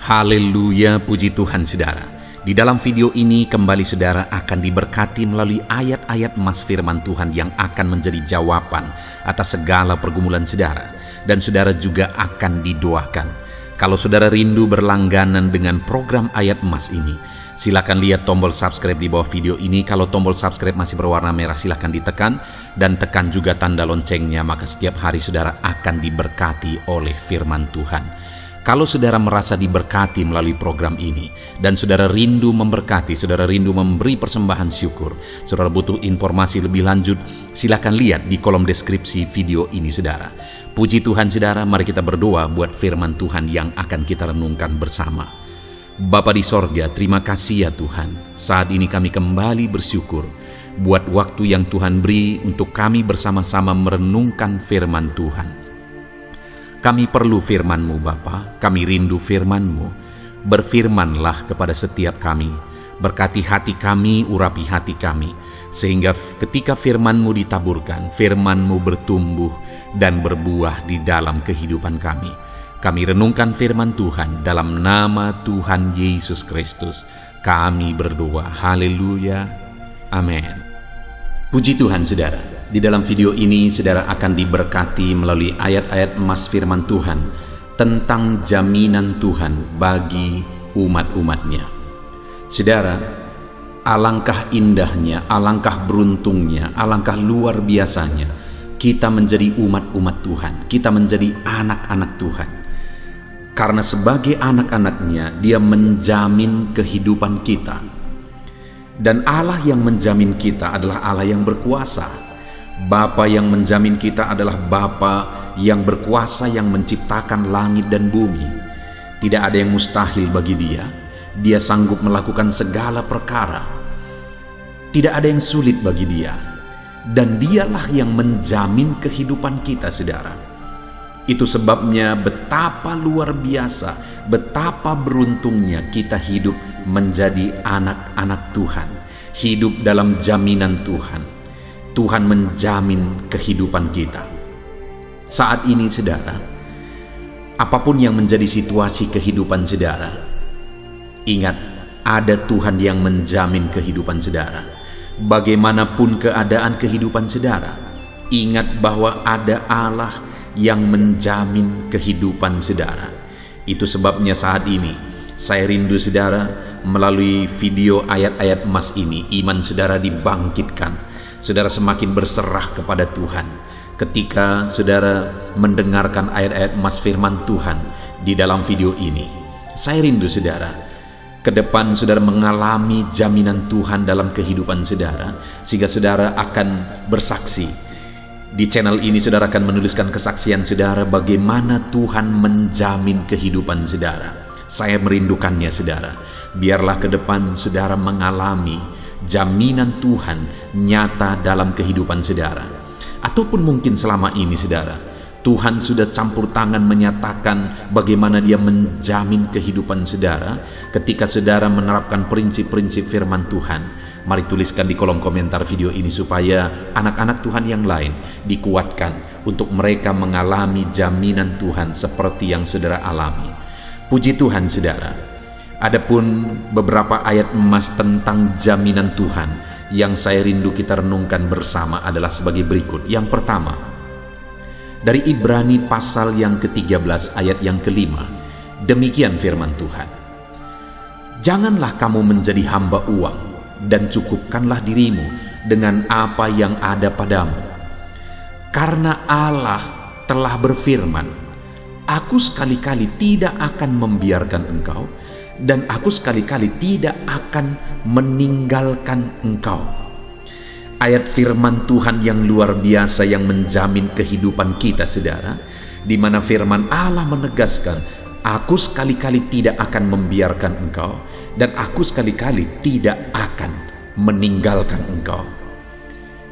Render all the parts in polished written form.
Haleluya, puji Tuhan saudara. Di dalam video ini kembali saudara akan diberkati melalui ayat-ayat emas firman Tuhan yang akan menjadi jawaban atas segala pergumulan saudara. Dan saudara juga akan didoakan. Kalau saudara rindu berlangganan dengan program ayat emas ini, silakan lihat tombol subscribe di bawah video ini. Kalau tombol subscribe masih berwarna merah, silakan ditekan dan tekan juga tanda loncengnya, maka setiap hari saudara akan diberkati oleh firman Tuhan. Kalau saudara merasa diberkati melalui program ini dan saudara rindu memberkati, saudara rindu memberi persembahan syukur, saudara butuh informasi lebih lanjut, silakan lihat di kolom deskripsi video ini saudara. Puji Tuhan saudara, mari kita berdoa buat firman Tuhan yang akan kita renungkan bersama. Bapa di sorga, terima kasih ya Tuhan. Saat ini kami kembali bersyukur buat waktu yang Tuhan beri untuk kami bersama-sama merenungkan firman Tuhan. Kami perlu firman-Mu Bapa, kami rindu firman-Mu. Berfirmanlah kepada setiap kami, berkati hati kami, urapi hati kami, sehingga ketika firman-Mu ditaburkan, firman-Mu bertumbuh dan berbuah di dalam kehidupan kami. Kami renungkan firman Tuhan dalam nama Tuhan Yesus Kristus. Kami berdoa, haleluya, amin. Puji Tuhan saudara, di dalam video ini saudara akan diberkati melalui ayat-ayat emas firman Tuhan tentang jaminan Tuhan bagi umat-umatnya. Saudara, alangkah indahnya, alangkah beruntungnya, alangkah luar biasanya kita menjadi umat-umat Tuhan, kita menjadi anak-anak Tuhan. Karena sebagai anak-anaknya dia menjamin kehidupan kita. Dan Allah yang menjamin kita adalah Allah yang berkuasa. Bapa yang menjamin kita adalah Bapa yang berkuasa, yang menciptakan langit dan bumi. Tidak ada yang mustahil bagi dia. Dia sanggup melakukan segala perkara. Tidak ada yang sulit bagi dia. Dan dialah yang menjamin kehidupan kita saudara. Itu sebabnya betapa luar biasa, betapa beruntungnya kita hidup menjadi anak-anak Tuhan, hidup dalam jaminan Tuhan. Tuhan menjamin kehidupan kita. Saat ini saudara, apapun yang menjadi situasi kehidupan saudara, ingat ada Tuhan yang menjamin kehidupan saudara. Bagaimanapun keadaan kehidupan saudara, ingat bahwa ada Allah yang menjamin kehidupan saudara. Itu sebabnya saat ini saya rindu saudara melalui video ayat-ayat emas ini, iman saudara dibangkitkan, saudara semakin berserah kepada Tuhan. Ketika saudara mendengarkan ayat-ayat emas firman Tuhan di dalam video ini, saya rindu saudara ke depan saudara mengalami jaminan Tuhan dalam kehidupan saudara, sehingga saudara akan bersaksi. Di channel ini saudara akan menuliskan kesaksian saudara bagaimana Tuhan menjamin kehidupan saudara. Saya merindukannya saudara. Biarlah ke depan saudara mengalami jaminan Tuhan nyata dalam kehidupan saudara. Ataupun mungkin selama ini saudara, Tuhan sudah campur tangan menyatakan bagaimana dia menjamin kehidupan saudara ketika saudara menerapkan prinsip-prinsip firman Tuhan. Mari tuliskan di kolom komentar video ini supaya anak-anak Tuhan yang lain dikuatkan untuk mereka mengalami jaminan Tuhan seperti yang saudara alami. Puji Tuhan saudara. Adapun beberapa ayat emas tentang jaminan Tuhan yang saya rindu kita renungkan bersama adalah sebagai berikut. Yang pertama, dari Ibrani pasal yang ke-13 ayat yang ke-5. Demikian firman Tuhan. Janganlah kamu menjadi hamba uang, dan cukupkanlah dirimu dengan apa yang ada padamu. Karena Allah telah berfirman, aku sekali-kali tidak akan membiarkan engkau, dan aku sekali-kali tidak akan meninggalkan engkau. Ayat firman Tuhan yang luar biasa yang menjamin kehidupan kita saudara, di mana firman Allah menegaskan, aku sekali-kali tidak akan membiarkan engkau, dan aku sekali-kali tidak akan meninggalkan engkau.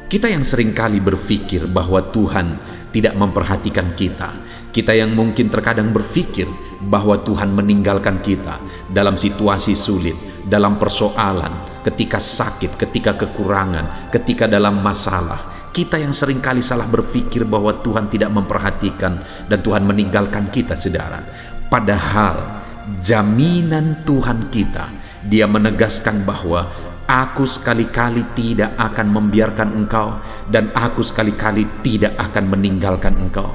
Kita yang seringkali berpikir bahwa Tuhan tidak memperhatikan kita. Kita yang mungkin terkadang berpikir bahwa Tuhan meninggalkan kita dalam situasi sulit, dalam persoalan, ketika sakit, ketika kekurangan, ketika dalam masalah. Kita yang seringkali salah berpikir bahwa Tuhan tidak memperhatikan dan Tuhan meninggalkan kita saudara. Padahal jaminan Tuhan kita. Dia menegaskan bahwa aku sekali-kali tidak akan membiarkan engkau, dan aku sekali-kali tidak akan meninggalkan engkau.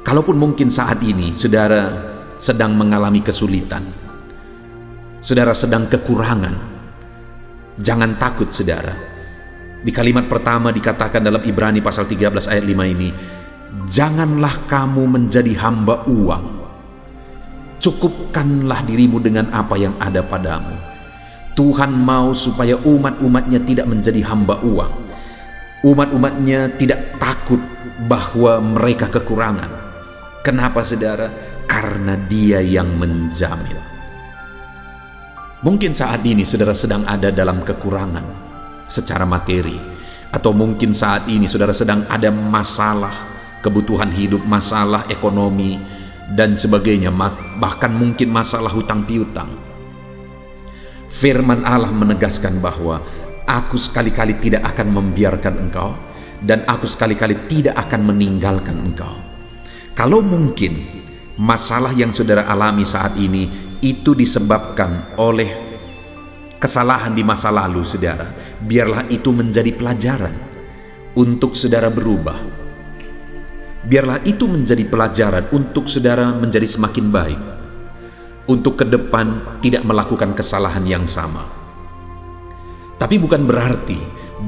Kalaupun mungkin saat ini saudara sedang mengalami kesulitan, saudara sedang kekurangan, jangan takut saudara. Di kalimat pertama dikatakan dalam Ibrani pasal 13 ayat 5 ini, janganlah kamu menjadi hamba uang. Cukupkanlah dirimu dengan apa yang ada padamu. Tuhan mau supaya umat-umatnya tidak menjadi hamba uang. Umat-umatnya tidak takut bahwa mereka kekurangan. Kenapa saudara? Karena Dia yang menjamin. Mungkin saat ini saudara sedang ada dalam kekurangan secara materi, atau mungkin saat ini saudara sedang ada masalah kebutuhan hidup, masalah ekonomi dan sebagainya, bahkan mungkin masalah hutang piutang. Firman Allah menegaskan bahwa aku sekali-kali tidak akan membiarkan engkau, dan aku sekali-kali tidak akan meninggalkan engkau. Kalau mungkin masalah yang saudara alami saat ini itu disebabkan oleh kesalahan di masa lalu saudara, biarlah itu menjadi pelajaran untuk saudara berubah. Biarlah itu menjadi pelajaran untuk saudara menjadi semakin baik, untuk ke depan tidak melakukan kesalahan yang sama. Tapi bukan berarti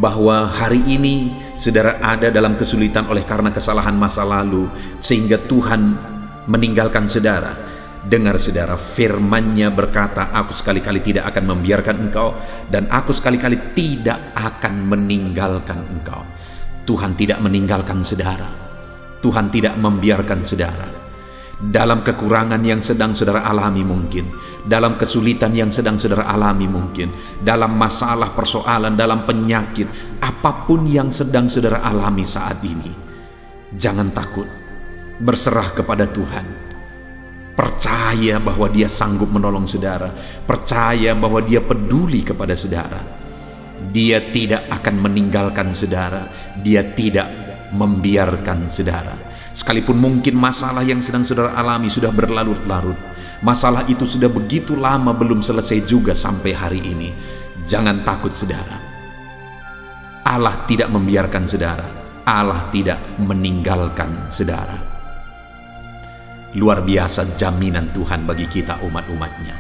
bahwa hari ini saudara ada dalam kesulitan oleh karena kesalahan masa lalu sehingga Tuhan meninggalkan saudara. Dengar saudara, firman-Nya berkata, aku sekali-kali tidak akan membiarkan engkau, dan aku sekali-kali tidak akan meninggalkan engkau. Tuhan tidak meninggalkan saudara. Tuhan tidak membiarkan saudara. Dalam kekurangan yang sedang saudara alami mungkin, dalam kesulitan yang sedang saudara alami mungkin, dalam masalah persoalan, dalam penyakit, apapun yang sedang saudara alami saat ini, jangan takut, berserah kepada Tuhan. Percaya bahwa Dia sanggup menolong saudara, percaya bahwa Dia peduli kepada saudara. Dia tidak akan meninggalkan saudara, Dia tidak membiarkan saudara. Sekalipun mungkin masalah yang sedang saudara alami sudah berlarut-larut, masalah itu sudah begitu lama belum selesai juga sampai hari ini, jangan takut saudara. Allah tidak membiarkan saudara, Allah tidak meninggalkan saudara. Luar biasa jaminan Tuhan bagi kita umat-umatnya.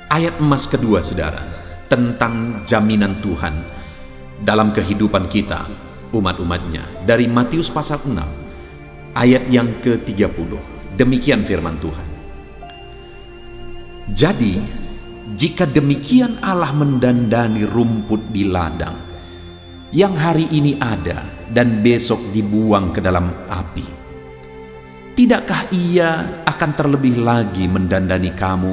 Ayat emas kedua saudara, tentang jaminan Tuhan dalam kehidupan kita umat-umatnya, dari Matius pasal 6 ayat yang ke-30. Demikian firman Tuhan. Jadi jika demikian Allah mendandani rumput di ladang yang hari ini ada dan besok dibuang ke dalam api, tidakkah Ia akan terlebih lagi mendandani kamu,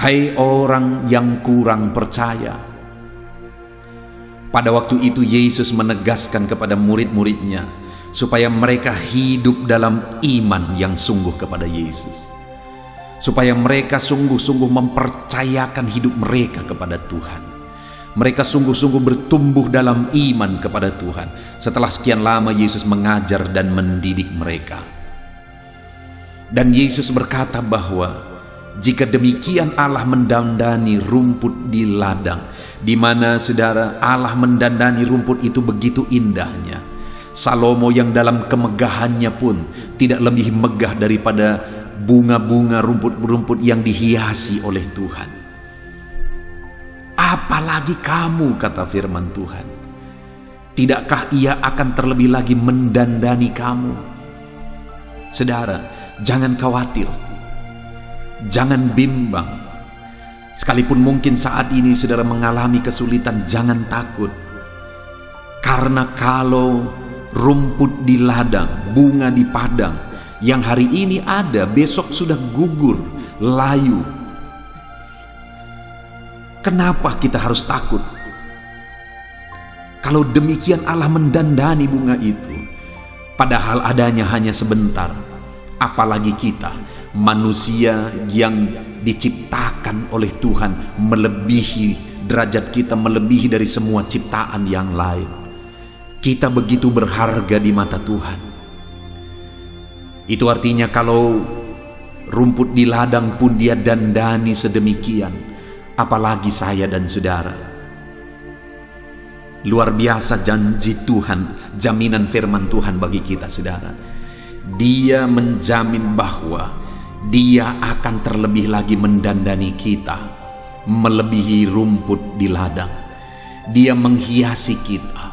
hai orang yang kurang percaya? Pada waktu itu Yesus menegaskan kepada murid-muridnya supaya mereka hidup dalam iman yang sungguh kepada Yesus, supaya mereka sungguh-sungguh mempercayakan hidup mereka kepada Tuhan. Mereka sungguh-sungguh bertumbuh dalam iman kepada Tuhan setelah sekian lama Yesus mengajar dan mendidik mereka. Dan Yesus berkata bahwa jika demikian Allah mendandani rumput di ladang, di mana saudara Allah mendandani rumput itu begitu indahnya. Salomo yang dalam kemegahannya pun tidak lebih megah daripada bunga-bunga rumput-rumput yang dihiasi oleh Tuhan. Apalagi kamu, kata firman Tuhan, tidakkah Ia akan terlebih lagi mendandani kamu? Saudara, jangan khawatir, jangan bimbang. Sekalipun mungkin saat ini saudara mengalami kesulitan, jangan takut. Karena kalau rumput di ladang, bunga di padang, yang hari ini ada, besok sudah gugur, layu. Kenapa kita harus takut? Kalau demikian Allah mendandani bunga itu, padahal adanya hanya sebentar. Apalagi kita, manusia yang diciptakan oleh Tuhan, melebihi derajat kita, melebihi dari semua ciptaan yang lain. Kita begitu berharga di mata Tuhan. Itu artinya kalau Rumput di ladang pun Dia dandani sedemikian, apalagi saya dan saudara. Luar biasa janji Tuhan, jaminan firman Tuhan bagi kita, saudara. Dia menjamin bahwa Dia akan terlebih lagi mendandani kita, melebihi rumput di ladang. Dia menghiasi kita.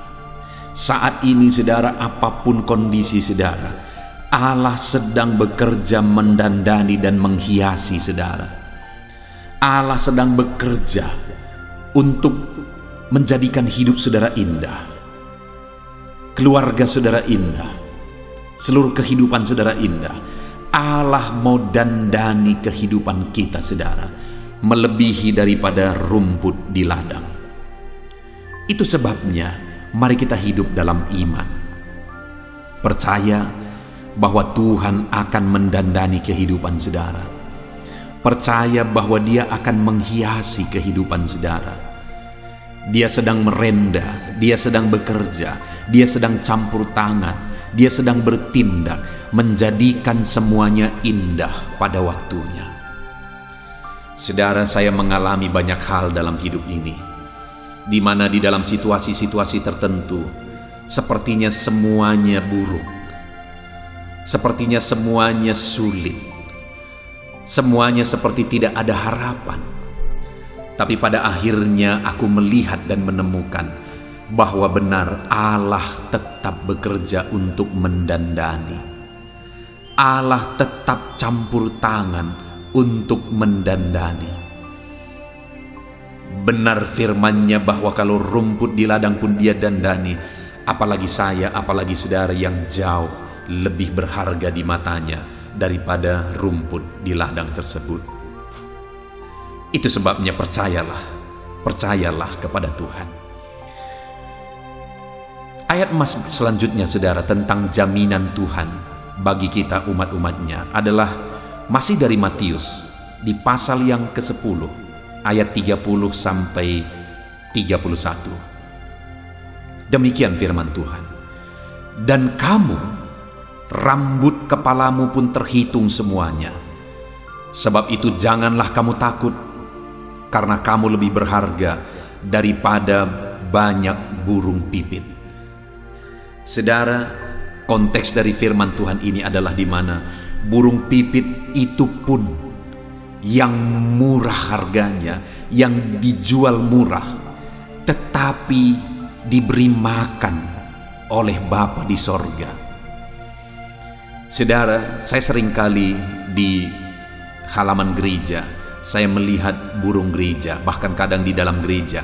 Saat ini, saudara, apapun kondisi saudara, Allah sedang bekerja mendandani dan menghiasi saudara. Allah sedang bekerja untuk menjadikan hidup saudara indah, keluarga saudara indah, seluruh kehidupan saudara indah. Allah mau dandani kehidupan kita, saudara, melebihi daripada rumput di ladang. Itu sebabnya mari kita hidup dalam iman, percaya bahwa Tuhan akan mendandani kehidupan saudara, percaya bahwa Dia akan menghiasi kehidupan saudara. Dia sedang merenda, Dia sedang bekerja, Dia sedang campur tangan, Dia sedang bertindak, menjadikan semuanya indah pada waktunya. Saudara, saya mengalami banyak hal dalam hidup ini, di mana di dalam situasi-situasi tertentu sepertinya semuanya buruk, sepertinya semuanya sulit, semuanya seperti tidak ada harapan. Tapi pada akhirnya aku melihat dan menemukan bahwa benar Allah tetap bekerja untuk mendandani. Allah tetap campur tangan untuk mendandani. Benar firman-Nya bahwa kalau rumput di ladang pun Dia dandani, apalagi saya, apalagi saudara yang jauh lebih berharga di matanya daripada rumput di ladang tersebut. Itu sebabnya percayalah kepada Tuhan. Ayat emas selanjutnya, saudara, tentang jaminan Tuhan bagi kita umat-umatnya adalah masih dari Matius di pasal yang ke-10 ayat 30 sampai 31. Demikian firman Tuhan. Dan kamu, rambut kepalamu pun terhitung semuanya. Sebab itu janganlah kamu takut, karena kamu lebih berharga daripada banyak burung pipit. Saudara, konteks dari firman Tuhan ini adalah di mana burung pipit itu pun yang murah harganya, yang dijual murah, tetapi diberi makan oleh Bapa di sorga. Saudara, saya seringkali di halaman gereja, saya melihat burung gereja, bahkan kadang di dalam gereja,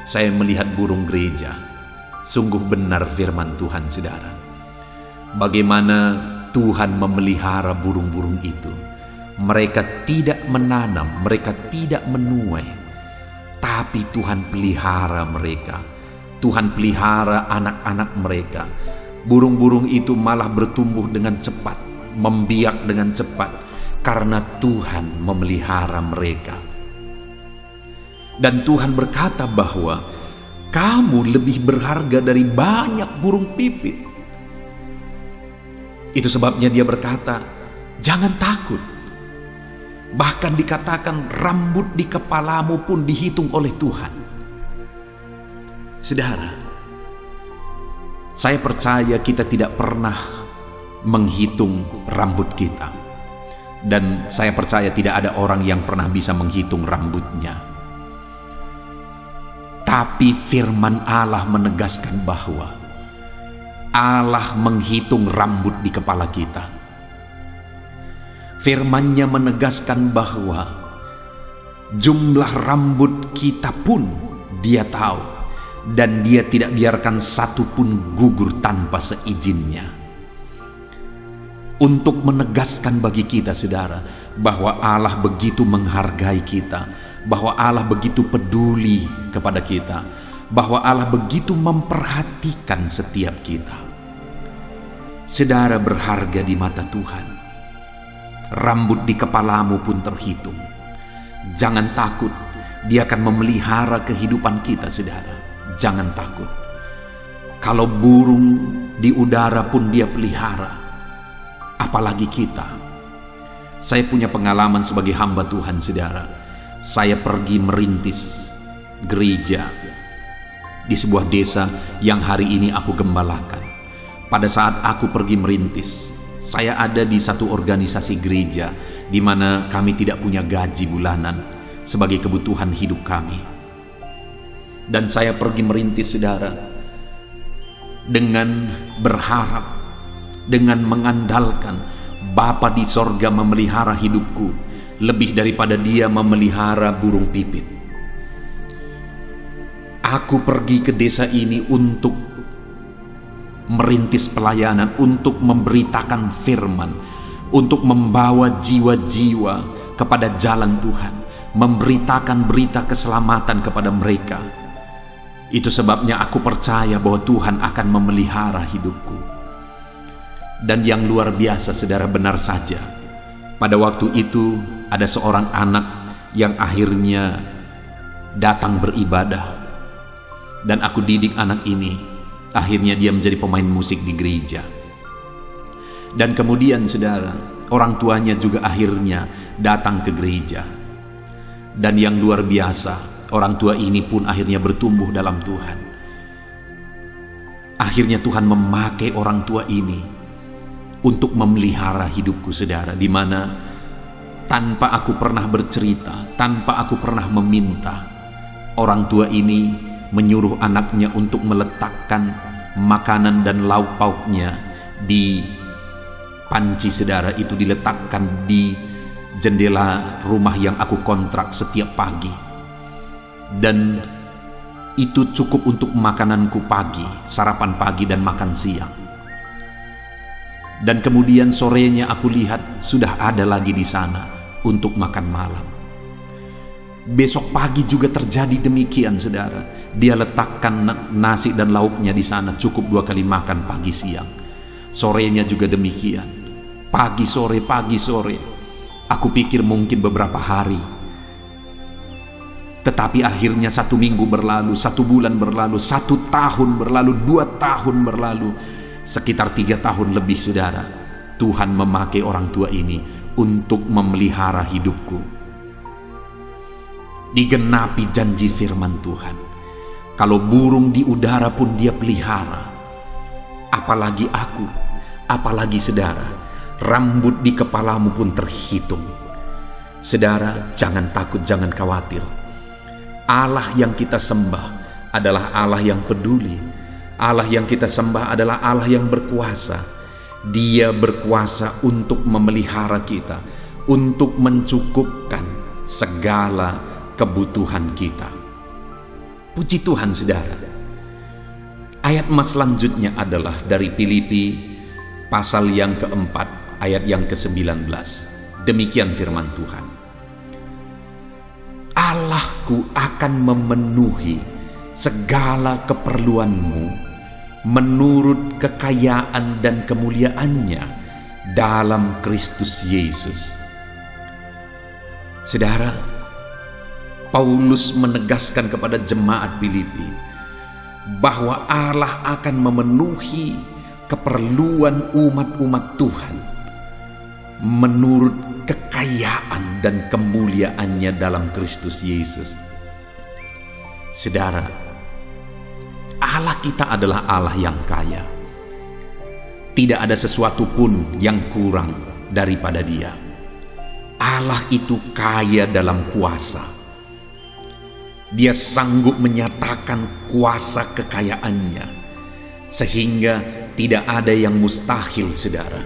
saya melihat burung gereja. Sungguh benar firman Tuhan, saudara. Bagaimana Tuhan memelihara burung-burung itu. Mereka tidak menanam, mereka tidak menuai, tapi Tuhan pelihara mereka. Tuhan pelihara anak-anak mereka. Burung-burung itu malah bertumbuh dengan cepat, membiak dengan cepat, karena Tuhan memelihara mereka. Dan Tuhan berkata bahwa kamu lebih berharga dari banyak burung pipit. Itu sebabnya Dia berkata, jangan takut. Bahkan dikatakan rambut di kepalamu pun dihitung oleh Tuhan. Saudara, saya percaya kita tidak pernah menghitung rambut kita. Dan saya percaya tidak ada orang yang pernah bisa menghitung rambutnya. Tapi firman Allah menegaskan bahwa Allah menghitung rambut di kepala kita. Firman-Nya menegaskan bahwa jumlah rambut kita pun Dia tahu. Dan Dia tidak biarkan satu pun gugur tanpa seizinnya. Untuk menegaskan bagi kita, saudara, bahwa Allah begitu menghargai kita, bahwa Allah begitu peduli kepada kita, bahwa Allah begitu memperhatikan setiap kita. Saudara berharga di mata Tuhan. Rambut di kepalamu pun terhitung. Jangan takut, Dia akan memelihara kehidupan kita, saudara. Jangan takut. Kalau burung di udara pun Dia pelihara, apalagi kita. Saya punya pengalaman sebagai hamba Tuhan, saudara. Saya pergi merintis gereja di sebuah desa yang hari ini aku gembalakan. Pada saat aku pergi merintis, saya ada di satu organisasi gereja di mana kami tidak punya gaji bulanan sebagai kebutuhan hidup kami. Dan saya pergi merintis, saudara, dengan berharap, dengan mengandalkan Bapa di sorga memelihara hidupku lebih daripada Dia memelihara burung pipit. Aku pergi ke desa ini untuk merintis pelayanan, untuk memberitakan firman, untuk membawa jiwa-jiwa kepada jalan Tuhan, memberitakan berita keselamatan kepada mereka. Itu sebabnya aku percaya bahwa Tuhan akan memelihara hidupku. Dan yang luar biasa, saudara, benar saja, pada waktu itu ada seorang anak yang akhirnya datang beribadah, dan aku didik anak ini. Akhirnya dia menjadi pemain musik di gereja. Dan kemudian, saudara, orang tuanya juga akhirnya datang ke gereja. Dan yang luar biasa, orang tua ini pun akhirnya bertumbuh dalam Tuhan. Akhirnya Tuhan memakai orang tua ini untuk memelihara hidupku, saudara, di mana tanpa aku pernah bercerita, tanpa aku pernah meminta, orang tua ini menyuruh anaknya untuk meletakkan makanan dan lauk pauknya di panci, saudara. Itu diletakkan di jendela rumah yang aku kontrak setiap pagi. Dan itu cukup untuk makananku pagi, sarapan pagi dan makan siang. Dan kemudian sorenya aku lihat sudah ada lagi di sana untuk makan malam. Besok pagi juga terjadi demikian, saudara. Dia letakkan nasi dan lauknya di sana, cukup 2 kali makan pagi siang. Sorenya juga demikian. Pagi sore, pagi sore. Aku pikir mungkin beberapa hari. Tetapi akhirnya 1 minggu berlalu, 1 bulan berlalu, 1 tahun berlalu, 2 tahun berlalu, sekitar 3 tahun lebih, saudara. Tuhan memakai orang tua ini untuk memelihara hidupku. Digenapi janji firman Tuhan. Kalau burung di udara pun Dia pelihara, apalagi aku, apalagi saudara, rambut di kepalamu pun terhitung. Saudara, jangan takut, jangan khawatir. Allah yang kita sembah adalah Allah yang peduli. Allah yang kita sembah adalah Allah yang berkuasa. Dia berkuasa untuk memelihara kita, untuk mencukupkan segala kebutuhan kita. Puji Tuhan, saudara. Ayat mas selanjutnya adalah dari Filipi pasal yang keempat, ayat yang ke-19. Demikian firman Tuhan. Allahku akan memenuhi segala keperluanmu menurut kekayaan dan kemuliaannya dalam Kristus Yesus. Saudara, Paulus menegaskan kepada jemaat Filipi bahwa Allah akan memenuhi keperluan umat-umat Tuhan menurut kekayaan dan kemuliaannya dalam Kristus Yesus. Saudara, Allah kita adalah Allah yang kaya. Tidak ada sesuatu pun yang kurang daripada Dia. Allah itu kaya dalam kuasa. Dia sanggup menyatakan kuasa kekayaannya, sehingga tidak ada yang mustahil, saudara.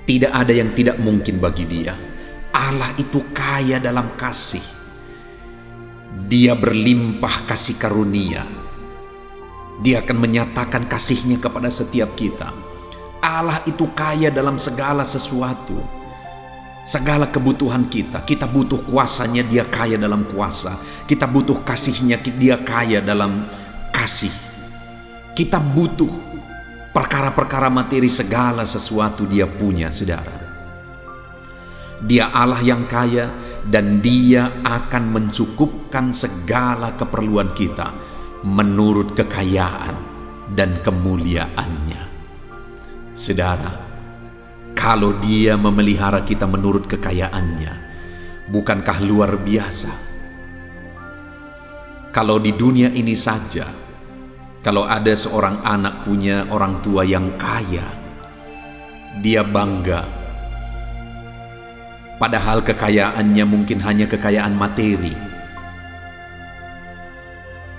Tidak ada yang tidak mungkin bagi Dia. Allah itu kaya dalam kasih. Dia berlimpah kasih karunia. Dia akan menyatakan kasih-Nya kepada setiap kita. Allah itu kaya dalam segala sesuatu. Segala kebutuhan kita. Kita butuh kuasanya, Dia kaya dalam kuasa. Kita butuh kasih-Nya, Dia kaya dalam kasih. Kita butuh perkara-perkara materi, segala sesuatu Dia punya, saudara. Dia Allah yang kaya, dan Dia akan mencukupkan segala keperluan kita menurut kekayaan dan kemuliaannya. Saudara, Kalau Dia memelihara kita menurut kekayaannya, bukankah luar biasa? Kalau di dunia ini saja, kalau ada seorang anak punya orang tua yang kaya, dia bangga. Padahal kekayaannya mungkin hanya kekayaan materi.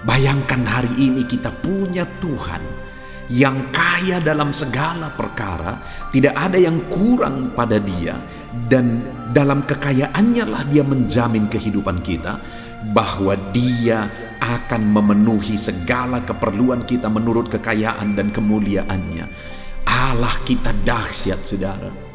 Bayangkan hari ini kita punya Tuhan yang kaya dalam segala perkara, tidak ada yang kurang pada Dia, dan dalam kekayaannya lah Dia menjamin kehidupan kita, bahwa Dia akan memenuhi segala keperluan kita menurut kekayaan dan kemuliaannya. Allah kita dahsyat, saudara.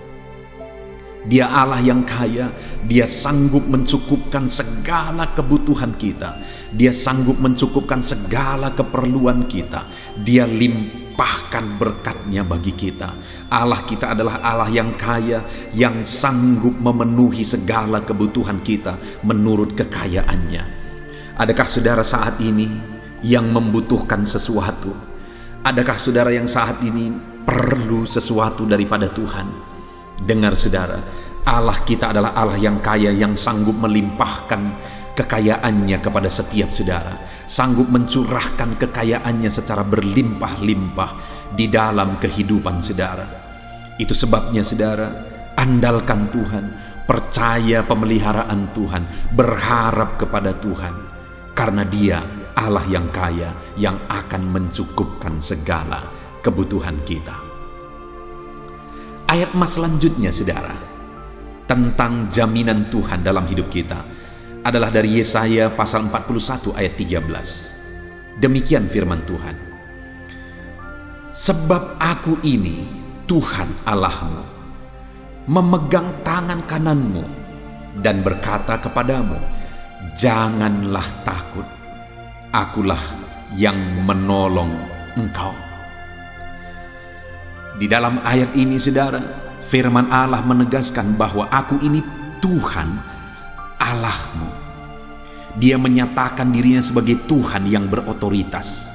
Dia Allah yang kaya, Dia sanggup mencukupkan segala kebutuhan kita. Dia sanggup mencukupkan segala keperluan kita. Dia limpahkan berkat-Nya bagi kita. Allah kita adalah Allah yang kaya, yang sanggup memenuhi segala kebutuhan kita menurut kekayaan-Nya. Adakah saudara saat ini yang membutuhkan sesuatu? Adakah saudara yang saat ini perlu sesuatu daripada Tuhan? Dengar saudara, Allah kita adalah Allah yang kaya, yang sanggup melimpahkan kekayaan-Nya kepada setiap saudara, sanggup mencurahkan kekayaan-Nya secara berlimpah-limpah di dalam kehidupan saudara. Itu sebabnya saudara, andalkan Tuhan, percaya pemeliharaan Tuhan, berharap kepada Tuhan, karena Dia Allah yang kaya, yang akan mencukupkan segala kebutuhan kita. Ayat mas selanjutnya saudara, tentang jaminan Tuhan dalam hidup kita, adalah dari Yesaya pasal 41 ayat 13. Demikian firman Tuhan. Sebab aku ini Tuhan Allahmu, memegang tangan kananmu dan berkata kepadamu, janganlah takut, akulah yang menolong engkau. Di dalam ayat ini saudara, firman Allah menegaskan bahwa aku ini Tuhan Allahmu. Dia menyatakan dirinya sebagai Tuhan yang berotoritas,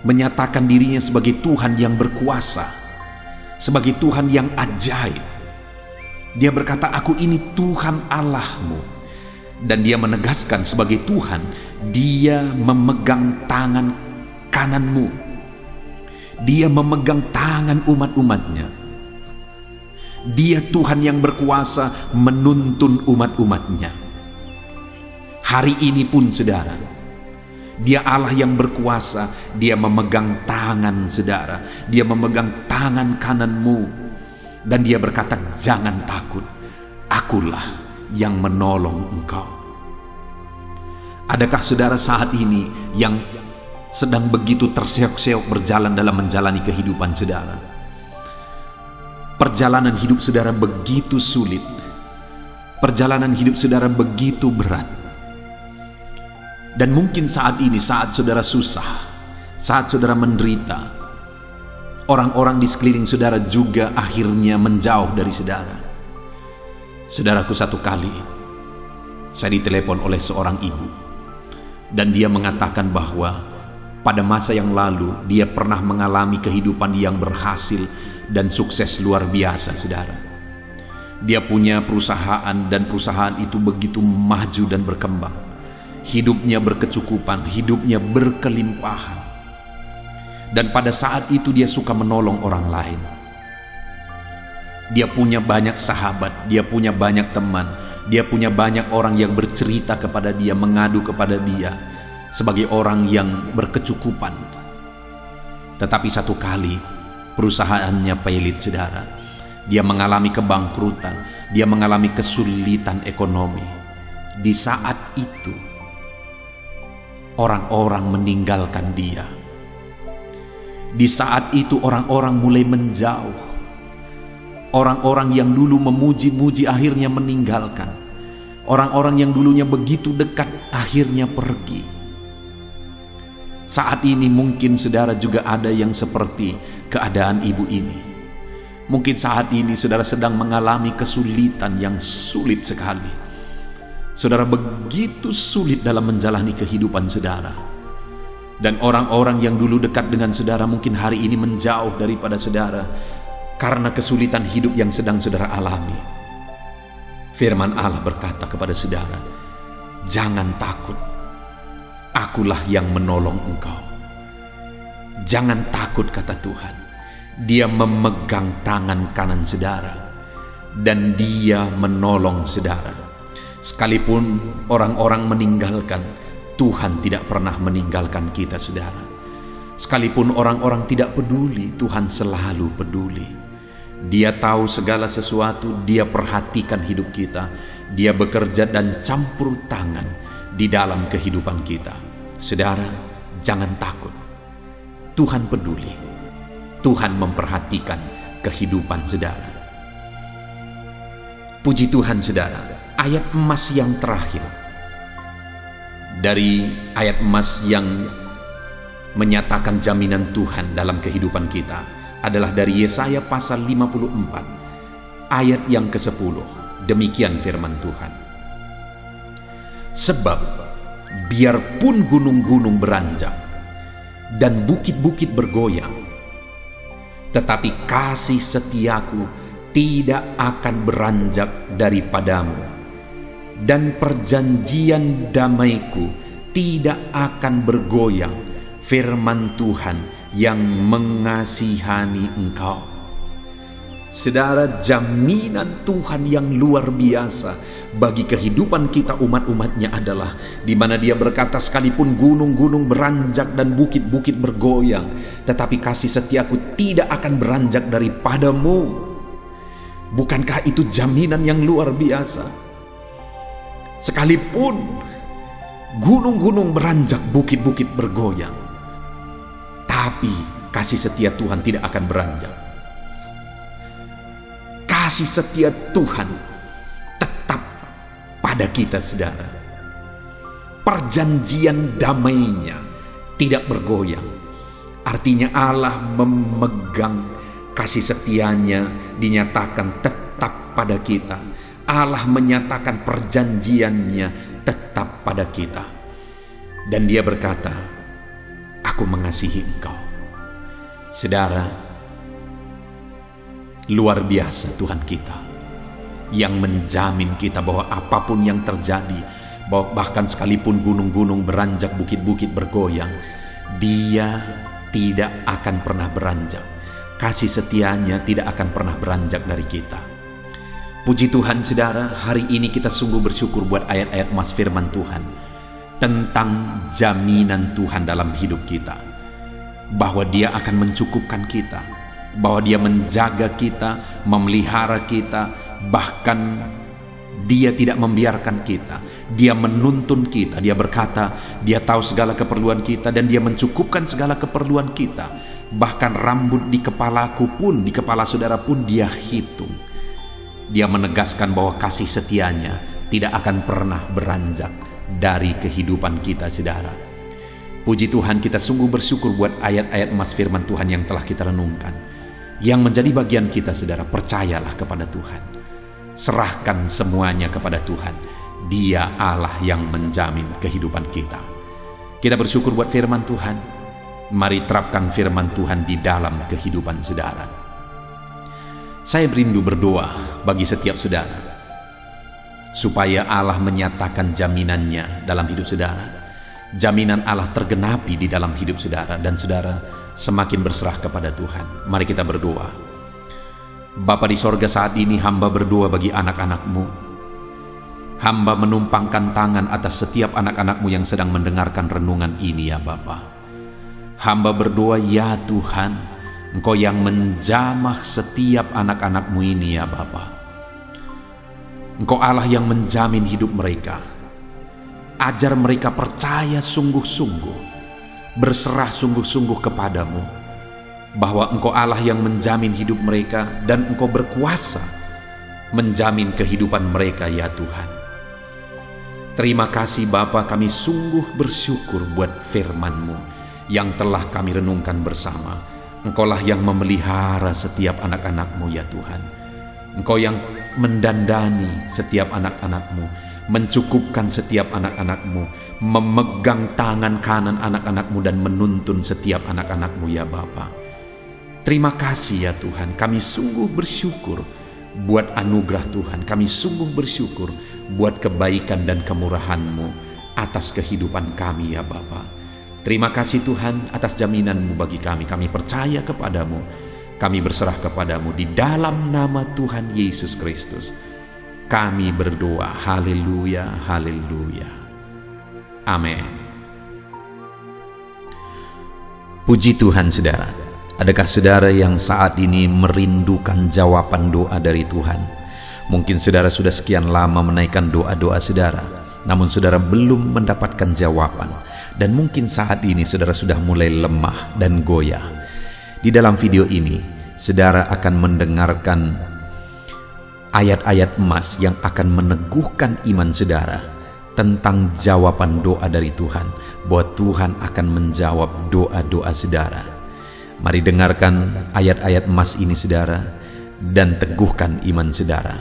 menyatakan dirinya sebagai Tuhan yang berkuasa, sebagai Tuhan yang ajaib. Dia berkata, aku ini Tuhan Allahmu. Dan Dia menegaskan sebagai Tuhan, Dia memegang tangan kananmu. Dia memegang tangan umat-umatnya. Dia Tuhan yang berkuasa menuntun umat-umatnya. Hari ini pun saudara, Dia Allah yang berkuasa. Dia memegang tangan saudara, Dia memegang tangan kananmu, dan Dia berkata, jangan takut, akulah yang menolong engkau. Adakah saudara saat ini yang sedang begitu terseok-seok berjalan dalam menjalani kehidupan saudara? Perjalanan hidup saudara begitu sulit, perjalanan hidup saudara begitu berat. Dan mungkin saat ini, saat saudara susah, saat saudara menderita, orang-orang di sekeliling saudara juga akhirnya menjauh dari saudara. Saudaraku, satu kali saya ditelepon oleh seorang ibu, dan dia mengatakan bahwa pada masa yang lalu dia pernah mengalami kehidupan yang berhasil dan sukses luar biasa saudara. Dia punya perusahaan, dan perusahaan itu begitu maju dan berkembang. Hidupnya berkecukupan, hidupnya berkelimpahan. Dan pada saat itu dia suka menolong orang lain. Dia punya banyak sahabat, dia punya banyak teman, dia punya banyak orang yang bercerita kepada dia, mengadu kepada dia sebagai orang yang berkecukupan. Tetapi satu kali perusahaannya pelit saudara. Dia mengalami kebangkrutan, dia mengalami kesulitan ekonomi. Di saat itu orang-orang meninggalkan dia. Di saat itu orang-orang mulai menjauh. Orang-orang yang dulu memuji-muji akhirnya meninggalkan. Orang-orang yang dulunya begitu dekat akhirnya pergi. Saat ini mungkin saudara juga ada yang seperti keadaan ibu ini. Mungkin saat ini saudara sedang mengalami kesulitan yang sulit sekali. Saudara begitu sulit dalam menjalani kehidupan saudara. Dan orang-orang yang dulu dekat dengan saudara mungkin hari ini menjauh daripada saudara. karena kesulitan hidup yang sedang saudara alami. Firman Allah berkata kepada saudara, jangan takut, akulah yang menolong engkau. Jangan takut, kata Tuhan. Dia memegang tangan kanan saudara dan dia menolong saudara. Sekalipun orang-orang meninggalkan, Tuhan tidak pernah meninggalkan kita, saudara. Sekalipun orang-orang tidak peduli, Tuhan selalu peduli. Dia tahu segala sesuatu, dia perhatikan hidup kita. Dia bekerja dan campur tangan di dalam kehidupan kita. Saudara, jangan takut. Tuhan peduli. Tuhan memperhatikan kehidupan saudara. Puji Tuhan, saudara. Ayat emas yang terakhir dari ayat emas yang menyatakan jaminan Tuhan dalam kehidupan kita adalah dari Yesaya pasal 54 ayat yang ke-10. Demikian firman Tuhan. Sebab biarpun gunung-gunung beranjak dan bukit-bukit bergoyang, tetapi kasih setiaku tidak akan beranjak daripadamu, dan perjanjian damaiku tidak akan bergoyang, firman Tuhan yang mengasihani engkau. Saudara, jaminan Tuhan yang luar biasa bagi kehidupan kita umat-umatnya adalah di mana dia berkata, sekalipun gunung-gunung beranjak dan bukit-bukit bergoyang, tetapi kasih setiaku tidak akan beranjak daripadamu. Bukankah itu jaminan yang luar biasa? Sekalipun gunung-gunung beranjak, bukit-bukit bergoyang, tapi kasih setia Tuhan tidak akan beranjak. Kasih setia Tuhan tetap pada kita, saudara. Perjanjian damainya tidak bergoyang. Artinya Allah memegang kasih setianya, dinyatakan tetap pada kita. Allah menyatakan perjanjiannya tetap pada kita. Dan dia berkata, aku mengasihi engkau. Saudara, luar biasa Tuhan kita yang menjamin kita bahwa apapun yang terjadi, bahwa bahkan sekalipun gunung-gunung beranjak, bukit-bukit bergoyang, dia tidak akan pernah beranjak. Kasih setianya tidak akan pernah beranjak dari kita. Puji Tuhan, saudara, hari ini kita sungguh bersyukur buat ayat-ayat emas firman Tuhan tentang jaminan Tuhan dalam hidup kita, bahwa dia akan mencukupkan kita, bahwa dia menjaga kita, memelihara kita, bahkan dia tidak membiarkan kita, dia menuntun kita. Dia berkata, dia tahu segala keperluan kita dan dia mencukupkan segala keperluan kita. Bahkan rambut di kepalaku pun, di kepala saudara pun dia hitung. Dia menegaskan bahwa kasih setianya tidak akan pernah beranjak dari kehidupan kita, saudara. Puji Tuhan, kita sungguh bersyukur buat ayat-ayat emas firman Tuhan yang telah kita renungkan. Yang menjadi bagian kita, saudara, percayalah kepada Tuhan. Serahkan semuanya kepada Tuhan. Dia Allah yang menjamin kehidupan kita. Kita bersyukur buat firman Tuhan. Mari terapkan firman Tuhan di dalam kehidupan saudara. Saya berindu berdoa bagi setiap saudara, supaya Allah menyatakan jaminannya dalam hidup saudara. Jaminan Allah tergenapi di dalam hidup saudara, dan saudara semakin berserah kepada Tuhan. Mari kita berdoa. Bapa di sorga, saat ini hamba berdoa bagi anak-anak-Mu. Hamba menumpangkan tangan atas setiap anak-anak-Mu yang sedang mendengarkan renungan ini, ya Bapa. Hamba berdoa, ya Tuhan, Engkau yang menjamah setiap anak-anak-Mu ini, ya Bapa. Engkau Allah yang menjamin hidup mereka. Ajar mereka percaya sungguh-sungguh, berserah sungguh-sungguh kepadamu, bahwa Engkau Allah yang menjamin hidup mereka, dan Engkau berkuasa menjamin kehidupan mereka, ya Tuhan. Terima kasih Bapa, kami sungguh bersyukur buat firman-Mu yang telah kami renungkan bersama. Engkaulah yang memelihara setiap anak-anak-Mu, ya Tuhan. Engkau yang mendandani setiap anak-anak-Mu, mencukupkan setiap anak-anak-Mu, memegang tangan kanan anak-anak-Mu dan menuntun setiap anak-anak-Mu, ya Bapa. Terima kasih ya Tuhan, kami sungguh bersyukur buat anugerah Tuhan. Kami sungguh bersyukur buat kebaikan dan kemurahan-Mu atas kehidupan kami ya Bapa. Terima kasih Tuhan atas jaminan-Mu bagi kami. Kami percaya kepadamu, kami berserah kepadamu di dalam nama Tuhan Yesus Kristus. Kami berdoa, haleluya, haleluya. Amin. Puji Tuhan saudara. Adakah saudara yang saat ini merindukan jawaban doa dari Tuhan? Mungkin saudara sudah sekian lama menaikkan doa-doa saudara, namun saudara belum mendapatkan jawaban. Dan mungkin saat ini saudara sudah mulai lemah dan goyah. Di dalam video ini, saudara akan mendengarkan ayat-ayat emas yang akan meneguhkan iman saudara tentang jawaban doa dari Tuhan, bahwa Tuhan akan menjawab doa-doa saudara. Mari dengarkan ayat-ayat emas ini saudara, dan teguhkan iman saudara.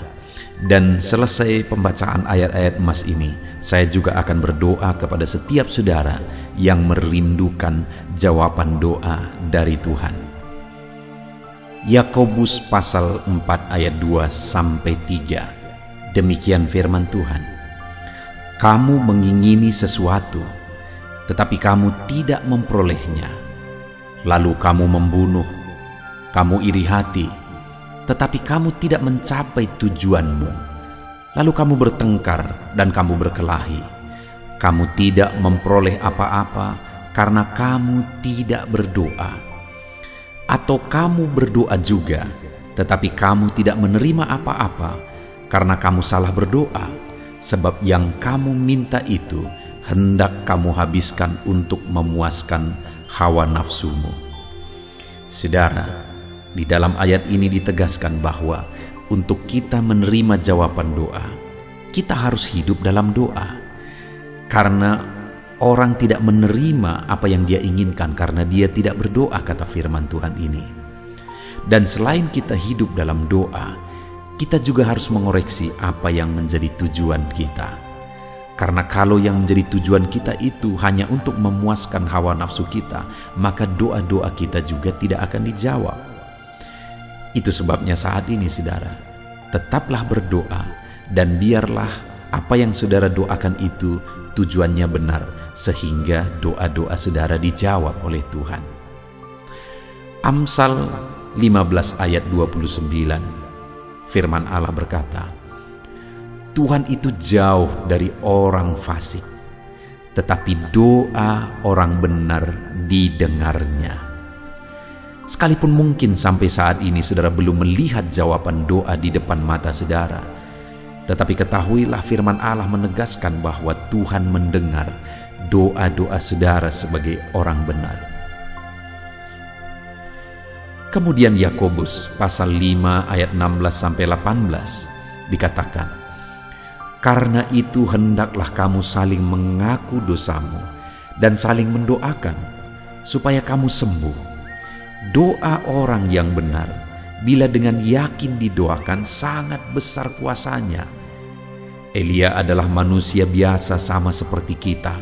Dan selesai pembacaan ayat-ayat emas ini, saya juga akan berdoa kepada setiap saudara yang merindukan jawaban doa dari Tuhan. Yakobus pasal 4 ayat 2-3. Demikian firman Tuhan. Kamu mengingini sesuatu, tetapi kamu tidak memperolehnya. Lalu kamu membunuh, kamu iri hati, tetapi kamu tidak mencapai tujuanmu. Lalu kamu bertengkar dan kamu berkelahi. Kamu tidak memperoleh apa-apa karena kamu tidak berdoa. Atau kamu berdoa juga, tetapi kamu tidak menerima apa-apa karena kamu salah berdoa, sebab yang kamu minta itu hendak kamu habiskan untuk memuaskan hawa nafsumu. Saudara, di dalam ayat ini ditegaskan bahwa untuk kita menerima jawaban doa, kita harus hidup dalam doa. Karena orang tidak menerima apa yang dia inginkan karena dia tidak berdoa, kata firman Tuhan ini. Dan selain kita hidup dalam doa, kita juga harus mengoreksi apa yang menjadi tujuan kita. Karena kalau yang menjadi tujuan kita itu hanya untuk memuaskan hawa nafsu kita, maka doa-doa kita juga tidak akan dijawab. Itu sebabnya saat ini saudara, tetaplah berdoa dan biarlah apa yang saudara doakan itu tujuannya benar, sehingga doa-doa saudara dijawab oleh Tuhan. Amsal 15 ayat 29, firman Allah berkata, Tuhan itu jauh dari orang fasik, tetapi doa orang benar didengarnya. Sekalipun mungkin sampai saat ini saudara belum melihat jawaban doa di depan mata saudara, tetapi ketahuilah firman Allah menegaskan bahwa Tuhan mendengar doa-doa saudara sebagai orang benar. Kemudian Yakobus pasal 5 ayat 16-18 dikatakan, karena itu hendaklah kamu saling mengaku dosamu dan saling mendoakan supaya kamu sembuh. Doa orang yang benar bila dengan yakin didoakan sangat besar kuasanya. Elia adalah manusia biasa sama seperti kita,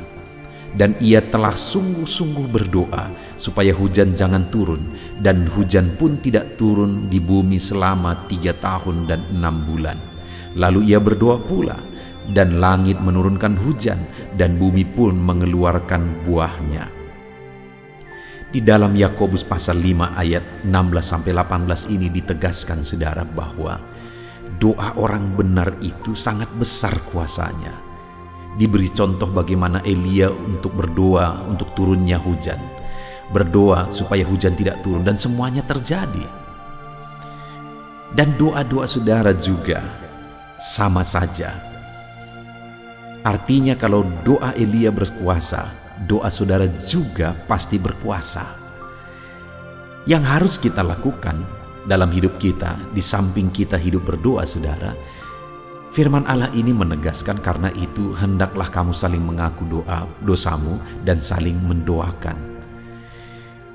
dan ia telah sungguh-sungguh berdoa supaya hujan jangan turun, dan hujan pun tidak turun di bumi selama 3 tahun dan 6 bulan. Lalu ia berdoa pula, dan langit menurunkan hujan, dan bumi pun mengeluarkan buahnya. Di dalam Yakobus pasal 5 ayat 16-18 ini ditegaskan saudara bahwa doa orang benar itu sangat besar kuasanya. Diberi contoh bagaimana Elia untuk berdoa untuk turunnya hujan, berdoa supaya hujan tidak turun, dan semuanya terjadi. Dan doa-doa saudara juga sama saja. Artinya kalau doa Elia berkuasa, doa saudara juga pasti berkuasa. Yang harus kita lakukan dalam hidup kita, di samping kita hidup berdoa saudara, firman Allah ini menegaskan, karena itu hendaklah kamu saling mengaku dosamu dan saling mendoakan.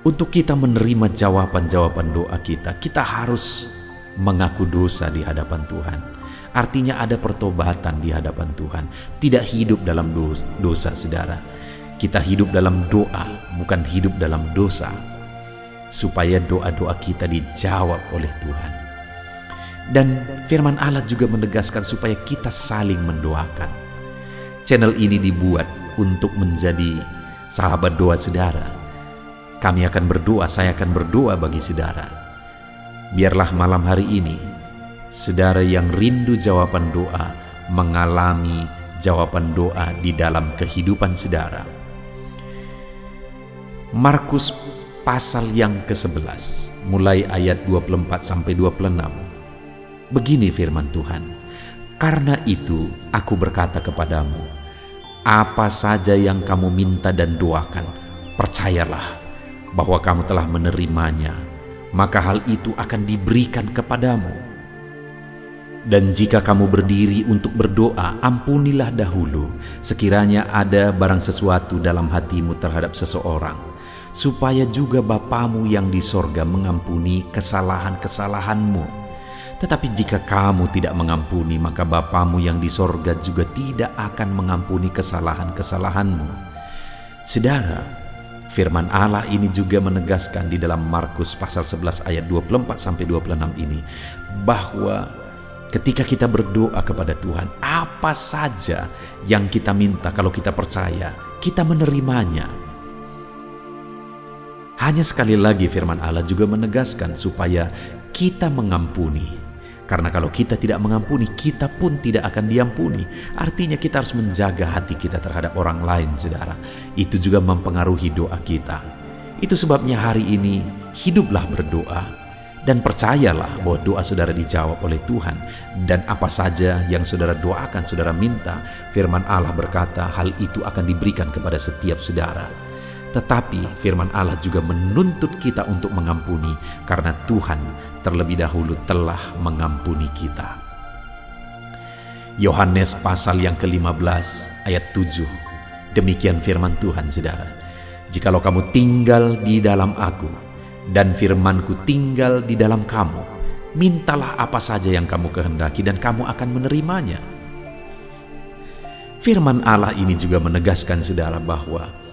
Untuk kita menerima jawaban-jawaban doa kita, kita harus mengaku dosa di hadapan Tuhan. Artinya ada pertobatan di hadapan Tuhan. Tidak hidup dalam dosa saudara. Kita hidup dalam doa, bukan hidup dalam dosa. supaya doa-doa kita dijawab oleh Tuhan. Dan firman Allah juga menegaskan supaya kita saling mendoakan. Channel ini dibuat untuk menjadi sahabat doa saudara. Kami akan berdoa, saya akan berdoa bagi saudara. Biarlah malam hari ini saudara yang rindu jawaban doa mengalami jawaban doa di dalam kehidupan saudara. Markus pasal yang ke-11 mulai ayat 24 sampai 26. Begini firman Tuhan, "Karena itu aku berkata kepadamu, apa saja yang kamu minta dan doakan, percayalah bahwa kamu telah menerimanya, maka hal itu akan diberikan kepadamu. Dan jika kamu berdiri untuk berdoa, ampunilah dahulu sekiranya ada barang sesuatu dalam hatimu terhadap seseorang, supaya juga Bapamu yang di sorga mengampuni kesalahan-kesalahanmu. Tetapi jika kamu tidak mengampuni, maka Bapamu yang di sorga juga tidak akan mengampuni kesalahan-kesalahanmu." Saudara, firman Allah ini juga menegaskan di dalam Markus pasal 11 ayat 24 sampai 26 ini, bahwa ketika kita berdoa kepada Tuhan, apa saja yang kita minta, kalau kita percaya, kita menerimanya. Hanya sekali lagi firman Allah juga menegaskan supaya kita mengampuni. Karena kalau kita tidak mengampuni, kita pun tidak akan diampuni. Artinya kita harus menjaga hati kita terhadap orang lain, saudara. Itu juga mempengaruhi doa kita. Itu sebabnya hari ini hiduplah berdoa dan percayalah bahwa doa saudara dijawab oleh Tuhan. Dan apa saja yang saudara doakan, saudara minta, firman Allah berkata hal itu akan diberikan kepada setiap saudara. Tetapi firman Allah juga menuntut kita untuk mengampuni, karena Tuhan terlebih dahulu telah mengampuni kita. Yohanes pasal yang ke-15 ayat 7. Demikian firman Tuhan, saudara. "Jikalau kamu tinggal di dalam aku, dan firmanku tinggal di dalam kamu, mintalah apa saja yang kamu kehendaki dan kamu akan menerimanya." Firman Allah ini juga menegaskan, saudara, bahwa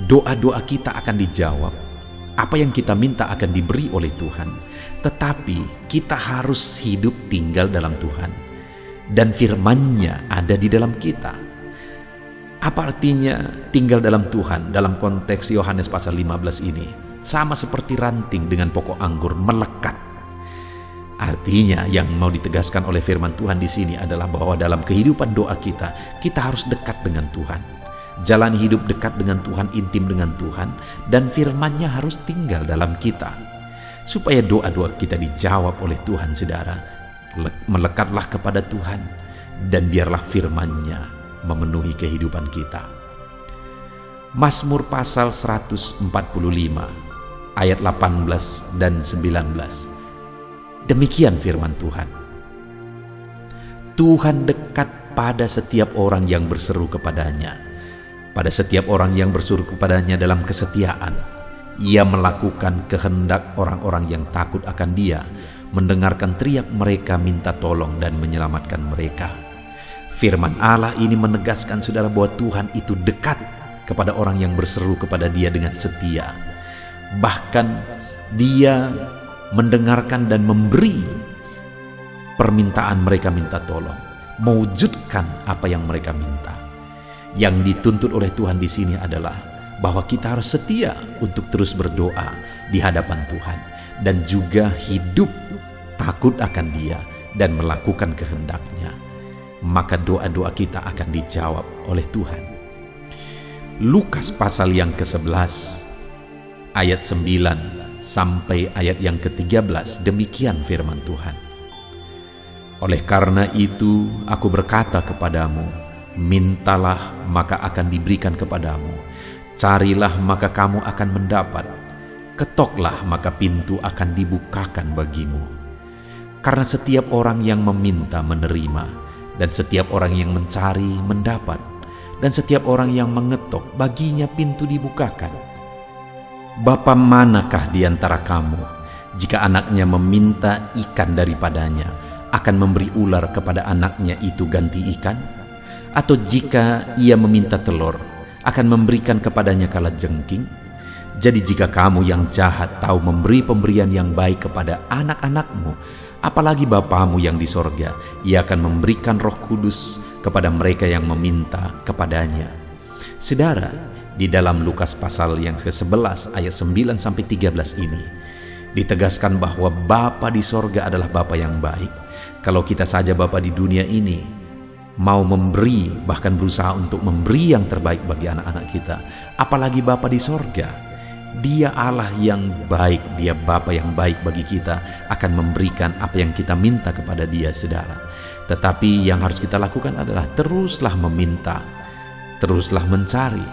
doa-doa kita akan dijawab. Apa yang kita minta akan diberi oleh Tuhan. Tetapi kita harus hidup tinggal dalam Tuhan. Dan firman-Nya ada di dalam kita. Apa artinya tinggal dalam Tuhan dalam konteks Yohanes pasal 15 ini? Sama seperti ranting dengan pokok anggur melekat. Artinya yang mau ditegaskan oleh firman Tuhan di sini adalah bahwa dalam kehidupan doa kita harus dekat dengan Tuhan. Jalani hidup dekat dengan Tuhan, intim dengan Tuhan, dan firman-Nya harus tinggal dalam kita. Supaya doa-doa kita dijawab oleh Tuhan, saudara, melekatlah kepada Tuhan, dan biarlah firman-Nya memenuhi kehidupan kita. Mazmur pasal 145 ayat 18 dan 19. Demikian firman Tuhan. "Tuhan dekat pada setiap orang yang berseru kepadanya, pada setiap orang yang berseru kepadanya dalam kesetiaan. Ia melakukan kehendak orang-orang yang takut akan Dia, mendengarkan teriak mereka minta tolong dan menyelamatkan mereka." Firman Allah ini menegaskan, saudara, bahwa Tuhan itu dekat kepada orang yang berseru kepada Dia dengan setia. Bahkan Dia mendengarkan dan memberi permintaan mereka minta tolong, mewujudkan apa yang mereka minta. Yang dituntut oleh Tuhan di sini adalah bahwa kita harus setia untuk terus berdoa di hadapan Tuhan, dan juga hidup takut akan Dia dan melakukan kehendak-Nya. Maka doa-doa kita akan dijawab oleh Tuhan. Lukas pasal yang ke-11 ayat 9 sampai ayat yang ke-13, demikian firman Tuhan. "Oleh karena itu aku berkata kepadamu, mintalah maka akan diberikan kepadamu, carilah maka kamu akan mendapat, ketoklah maka pintu akan dibukakan bagimu. Karena setiap orang yang meminta menerima, dan setiap orang yang mencari mendapat, dan setiap orang yang mengetok baginya pintu dibukakan. Bapa manakah di antara kamu, jika anaknya meminta ikan daripadanya, akan memberi ular kepada anaknya itu ganti ikan? Atau jika ia meminta telur, akan memberikan kepadanya kalajengking? Jadi jika kamu yang jahat tahu memberi pemberian yang baik kepada anak-anakmu, apalagi Bapamu yang di sorga, Ia akan memberikan Roh Kudus kepada mereka yang meminta kepadanya. Saudara, di dalam Lukas pasal yang ke-11 ayat 9-13 ini, ditegaskan bahwa Bapa di sorga adalah Bapa yang baik. Kalau kita saja Bapa di dunia ini mau memberi, bahkan berusaha untuk memberi yang terbaik bagi anak-anak kita, apalagi Bapa di sorga. Dia Allah yang baik, Dia Bapa yang baik bagi kita, akan memberikan apa yang kita minta kepada Dia, saudara. Tetapi yang harus kita lakukan adalah teruslah meminta, teruslah mencari,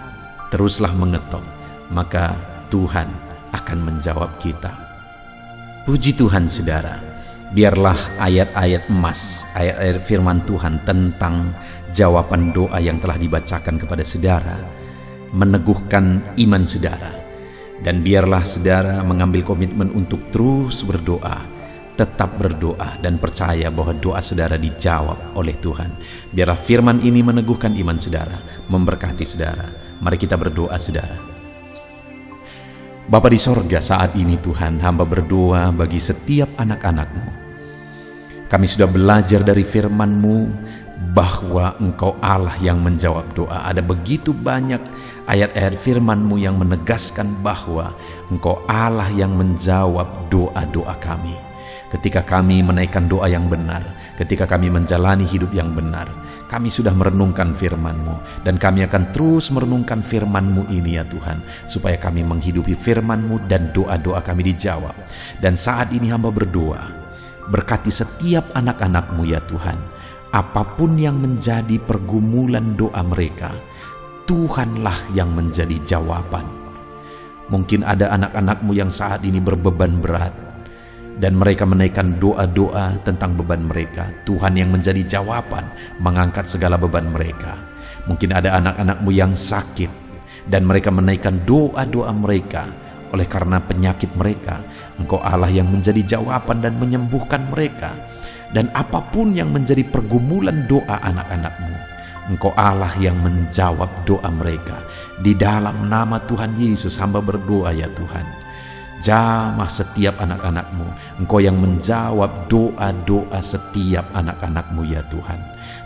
teruslah mengetok, maka Tuhan akan menjawab kita. Puji Tuhan, saudara. Biarlah ayat-ayat emas, ayat-ayat firman Tuhan tentang jawaban doa yang telah dibacakan kepada saudara meneguhkan iman saudara. Dan biarlah saudara mengambil komitmen untuk terus berdoa, tetap berdoa, dan percaya bahwa doa saudara dijawab oleh Tuhan. Biarlah firman ini meneguhkan iman saudara, memberkati saudara. Mari kita berdoa, saudara. Bapa di sorga, saat ini Tuhan, hamba berdoa bagi setiap anak-anak-Mu. Kami sudah belajar dari firman-Mu bahwa Engkau Allah yang menjawab doa. Ada begitu banyak ayat-ayat firman-Mu yang menegaskan bahwa Engkau Allah yang menjawab doa-doa kami. Ketika kami menaikkan doa yang benar, ketika kami menjalani hidup yang benar, kami sudah merenungkan firman-Mu, dan kami akan terus merenungkan firman-Mu ini ya Tuhan, supaya kami menghidupi firman-Mu dan doa-doa kami dijawab. Dan saat ini hamba berdoa, berkati setiap anak-anak-Mu ya Tuhan. Apapun yang menjadi pergumulan doa mereka, Tuhanlah yang menjadi jawaban. Mungkin ada anak-anak-Mu yang saat ini berbeban berat, dan mereka menaikkan doa-doa tentang beban mereka. Tuhan yang menjadi jawaban, mengangkat segala beban mereka. Mungkin ada anak-anak-Mu yang sakit, dan mereka menaikkan doa-doa mereka. Oleh karena penyakit mereka, Engkau Allah yang menjadi jawaban dan menyembuhkan mereka. Dan apapun yang menjadi pergumulan doa anak-anak-Mu, Engkau Allah yang menjawab doa mereka. Di dalam nama Tuhan Yesus hamba berdoa ya Tuhan. Jamah setiap anak-anak-Mu. Engkau yang menjawab doa-doa setiap anak-anak-Mu ya Tuhan.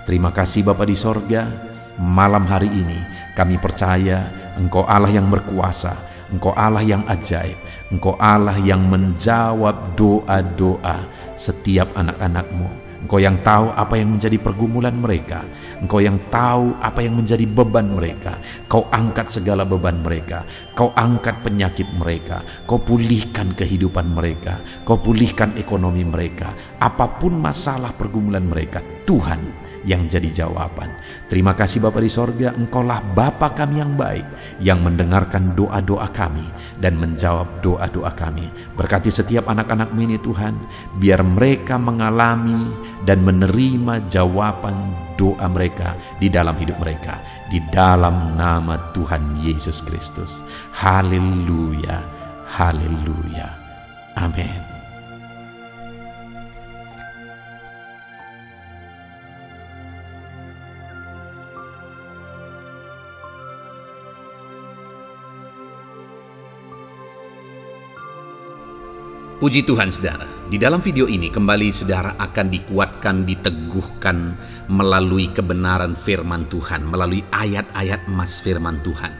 Terima kasih Bapa di sorga. Malam hari ini kami percaya Engkau Allah yang berkuasa, Engkau Allah yang ajaib, Engkau Allah yang menjawab doa-doa setiap anak-anak-Mu. Engkau yang tahu apa yang menjadi pergumulan mereka. Engkau yang tahu apa yang menjadi beban mereka. Kau angkat segala beban mereka. Kau angkat penyakit mereka. Kau pulihkan kehidupan mereka. Kau pulihkan ekonomi mereka. Apapun masalah pergumulan mereka, Tuhan yang jadi jawaban. Terima kasih Bapa di sorga, Engkaulah Bapa kami yang baik, yang mendengarkan doa-doa kami dan menjawab doa-doa kami. Berkati setiap anak-anak-Mu ini Tuhan, biar mereka mengalami dan menerima jawaban doa mereka di dalam hidup mereka, di dalam nama Tuhan Yesus Kristus. Haleluya, haleluya, amin. Puji Tuhan saudara, di dalam video ini kembali saudara akan dikuatkan, diteguhkan melalui kebenaran firman Tuhan, melalui ayat-ayat emas firman Tuhan.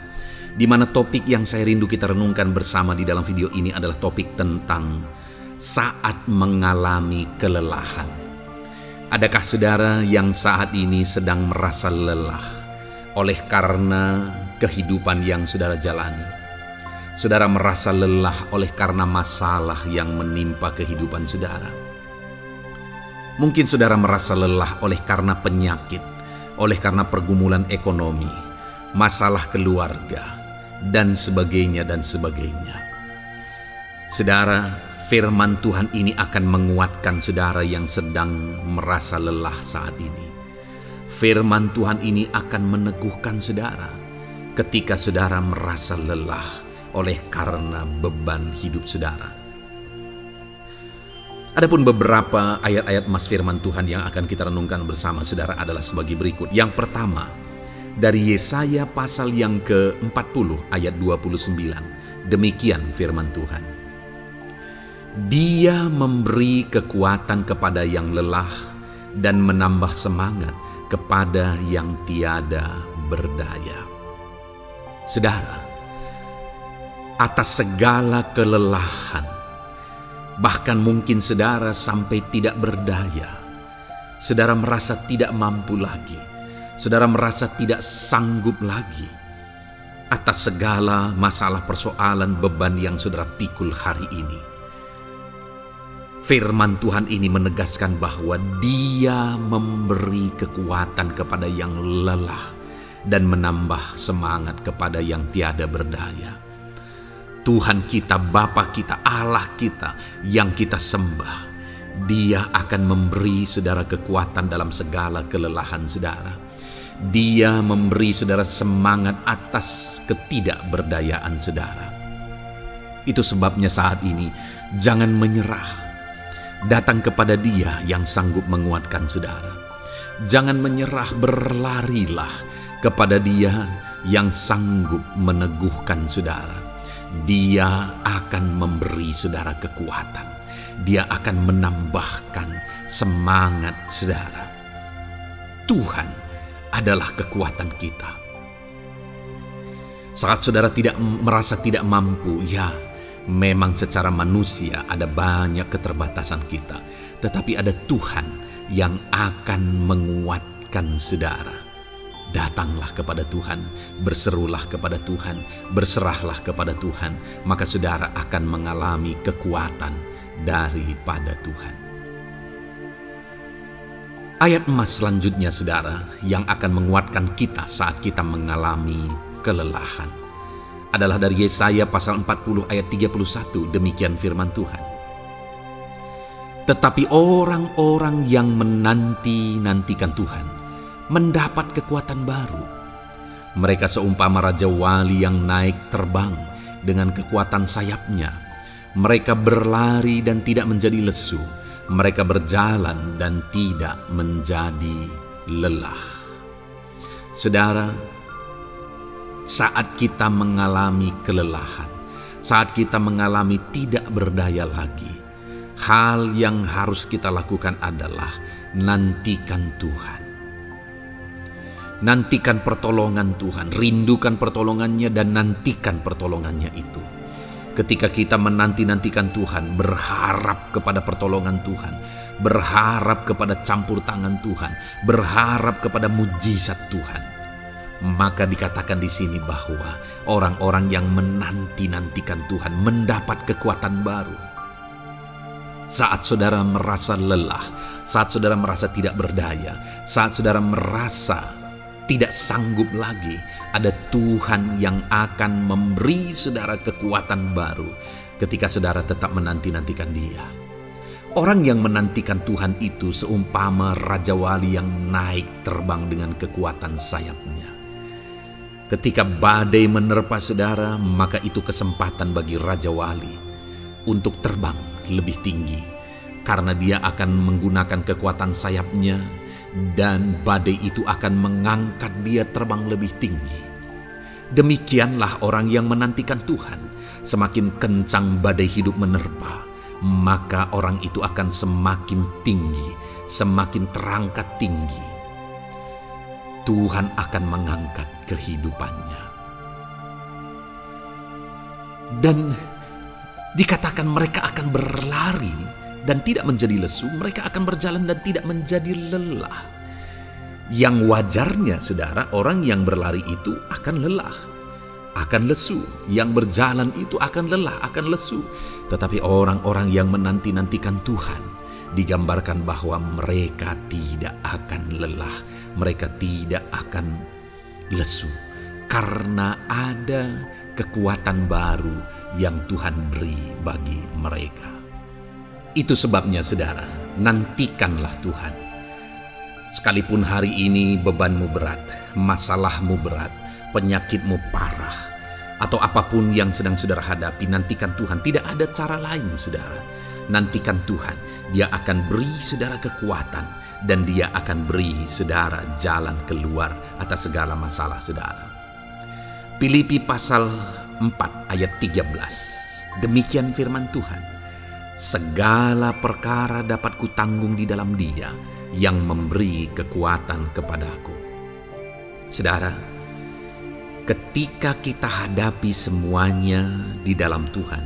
Di mana topik yang saya rindu kita renungkan bersama di dalam video ini adalah topik tentang saat mengalami kelelahan. Adakah saudara yang saat ini sedang merasa lelah oleh karena kehidupan yang saudara jalani? Saudara merasa lelah oleh karena masalah yang menimpa kehidupan saudara. Mungkin saudara merasa lelah oleh karena penyakit, oleh karena pergumulan ekonomi, masalah keluarga, dan sebagainya dan sebagainya. Saudara, firman Tuhan ini akan menguatkan saudara yang sedang merasa lelah saat ini. Firman Tuhan ini akan meneguhkan saudara ketika saudara merasa lelah oleh karena beban hidup saudara. Adapun beberapa ayat-ayat emas firman Tuhan yang akan kita renungkan bersama saudara adalah sebagai berikut. Yang pertama, dari Yesaya pasal yang ke-40 ayat 29 Demikian firman Tuhan. Dia memberi kekuatan kepada yang lelah dan menambah semangat kepada yang tiada berdaya. Saudara, atas segala kelelahan, bahkan mungkin saudara sampai tidak berdaya, saudara merasa tidak mampu lagi, saudara merasa tidak sanggup lagi, atas segala masalah persoalan beban yang saudara pikul hari ini. Firman Tuhan ini menegaskan bahwa Dia memberi kekuatan kepada yang lelah dan menambah semangat kepada yang tiada berdaya. Tuhan kita, Bapa kita, Allah kita yang kita sembah, Dia akan memberi saudara kekuatan dalam segala kelelahan saudara. Dia memberi saudara semangat atas ketidakberdayaan saudara. Itu sebabnya saat ini jangan menyerah. Datang kepada Dia yang sanggup menguatkan saudara. Jangan menyerah, berlarilah kepada Dia yang sanggup meneguhkan saudara. Dia akan memberi saudara kekuatan. Dia akan menambahkan semangat saudara. Tuhan adalah kekuatan kita. Saat saudara merasa tidak mampu, ya, memang secara manusia ada banyak keterbatasan kita, tetapi ada Tuhan yang akan menguatkan saudara. Datanglah kepada Tuhan, berserulah kepada Tuhan, berserahlah kepada Tuhan, maka saudara akan mengalami kekuatan daripada Tuhan. Ayat emas selanjutnya saudara yang akan menguatkan kita saat kita mengalami kelelahan adalah dari Yesaya pasal 40 ayat 31. Demikian firman Tuhan. Tetapi orang-orang yang menanti-nantikan Tuhan mendapat kekuatan baru. Mereka seumpama raja wali yang naik terbang dengan kekuatan sayapnya. Mereka berlari dan tidak menjadi lesu. Mereka berjalan dan tidak menjadi lelah. Saudara, saat kita mengalami kelelahan, saat kita mengalami tidak berdaya lagi, hal yang harus kita lakukan adalah nantikan Tuhan. Nantikan pertolongan Tuhan, rindukan pertolongannya dan nantikan pertolongannya itu. Ketika kita menanti-nantikan Tuhan, berharap kepada pertolongan Tuhan, berharap kepada campur tangan Tuhan, berharap kepada mujizat Tuhan, maka dikatakan di sini bahwa orang-orang yang menanti-nantikan Tuhan mendapat kekuatan baru. Saat saudara merasa lelah, saat saudara merasa tidak berdaya, saat saudara merasa tidak sanggup lagi, ada Tuhan yang akan memberi saudara kekuatan baru ketika saudara tetap menanti-nantikan Dia. Orang yang menantikan Tuhan itu seumpama raja wali yang naik terbang dengan kekuatan sayapnya. Ketika badai menerpa saudara, maka itu kesempatan bagi raja wali untuk terbang lebih tinggi, karena dia akan menggunakan kekuatan sayapnya dan badai itu akan mengangkat dia terbang lebih tinggi. Demikianlah orang yang menantikan Tuhan. Semakin kencang badai hidup menerpa, maka orang itu akan semakin tinggi, semakin terangkat tinggi. Tuhan akan mengangkat kehidupannya. Dan dikatakan mereka akan berlari dan tidak menjadi lesu, mereka akan berjalan dan tidak menjadi lelah. Yang wajarnya saudara, orang yang berlari itu akan lelah, akan lesu. Yang berjalan itu akan lelah, akan lesu. Tetapi orang-orang yang menanti-nantikan Tuhan, digambarkan bahwa mereka tidak akan lelah, mereka tidak akan lesu, karena ada kekuatan baru yang Tuhan beri bagi mereka. Itu sebabnya saudara, nantikanlah Tuhan. Sekalipun hari ini bebanmu berat, masalahmu berat, penyakitmu parah, atau apapun yang sedang saudara hadapi, nantikan Tuhan. Tidak ada cara lain saudara. Nantikan Tuhan. Dia akan beri saudara kekuatan, dan Dia akan beri saudara jalan keluar atas segala masalah saudara. Filipi pasal 4 ayat 13. Demikian firman Tuhan. Segala perkara dapat kutanggung di dalam Dia yang memberi kekuatan kepadaku. Saudara, ketika kita hadapi semuanya di dalam Tuhan,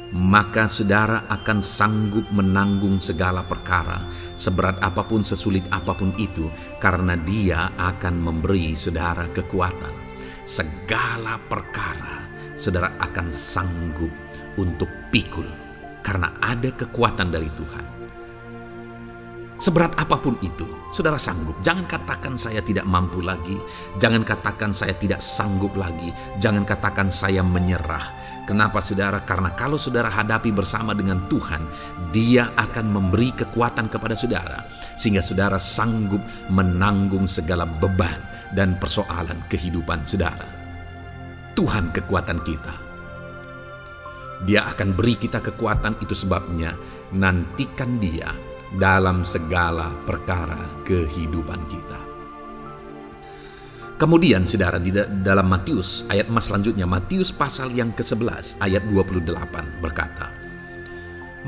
maka saudara akan sanggup menanggung segala perkara, seberat apapun, sesulit apapun itu, karena Dia akan memberi saudara kekuatan. Segala perkara saudara akan sanggup untuk pikul, karena ada kekuatan dari Tuhan. Seberat apapun itu, saudara sanggup. Jangan katakan saya tidak mampu lagi. Jangan katakan saya tidak sanggup lagi. Jangan katakan saya menyerah. Kenapa saudara? Karena kalau saudara hadapi bersama dengan Tuhan, Dia akan memberi kekuatan kepada saudara, sehingga saudara sanggup menanggung segala beban dan persoalan kehidupan saudara. Tuhan kekuatan kita. Dia akan beri kita kekuatan, itu sebabnya nantikan Dia dalam segala perkara kehidupan kita. Kemudian saudara, di dalam Matius ayat selanjutnya, Matius pasal yang ke-11 ayat 28 berkata,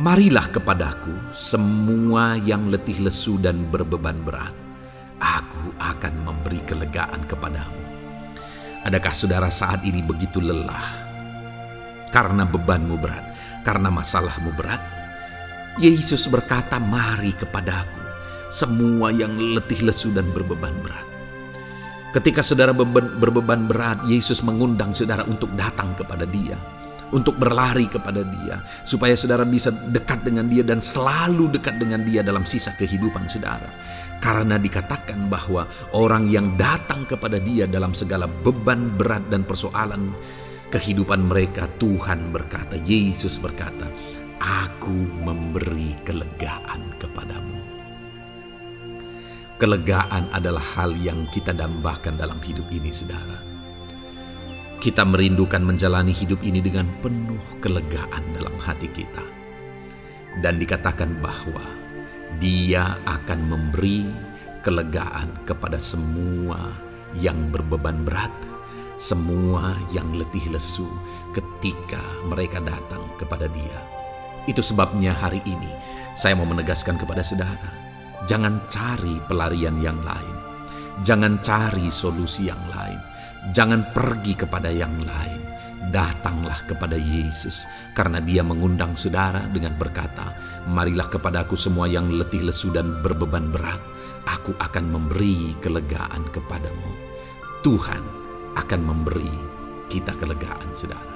"Marilah kepadaku semua yang letih lesu dan berbeban berat, aku akan memberi kelegaan kepadamu." Adakah saudara saat ini begitu lelah karena bebanmu berat, karena masalahmu berat? Yesus berkata, "Mari kepadaku semua yang letih lesu dan berbeban berat." Ketika saudara berbeban berat, Yesus mengundang saudara untuk datang kepada Dia, untuk berlari kepada Dia, supaya saudara bisa dekat dengan Dia dan selalu dekat dengan Dia dalam sisa kehidupan saudara. Karena dikatakan bahwa orang yang datang kepada Dia dalam segala beban berat dan persoalan kehidupan mereka, Tuhan berkata, Yesus berkata, "Aku memberi kelegaan kepadamu." Kelegaan adalah hal yang kita dambakan dalam hidup ini, saudara. Kita merindukan menjalani hidup ini dengan penuh kelegaan dalam hati kita. Dan dikatakan bahwa Dia akan memberi kelegaan kepada semua yang berbeban berat, semua yang letih lesu ketika mereka datang kepada Dia. Itu sebabnya hari ini saya mau menegaskan kepada saudara, jangan cari pelarian yang lain. Jangan cari solusi yang lain. Jangan pergi kepada yang lain. Datanglah kepada Yesus, karena Dia mengundang saudara dengan berkata, "Marilah kepadaku semua yang letih lesu dan berbeban berat, aku akan memberi kelegaan kepadamu." Tuhan akan memberi kita kelegaan, saudara.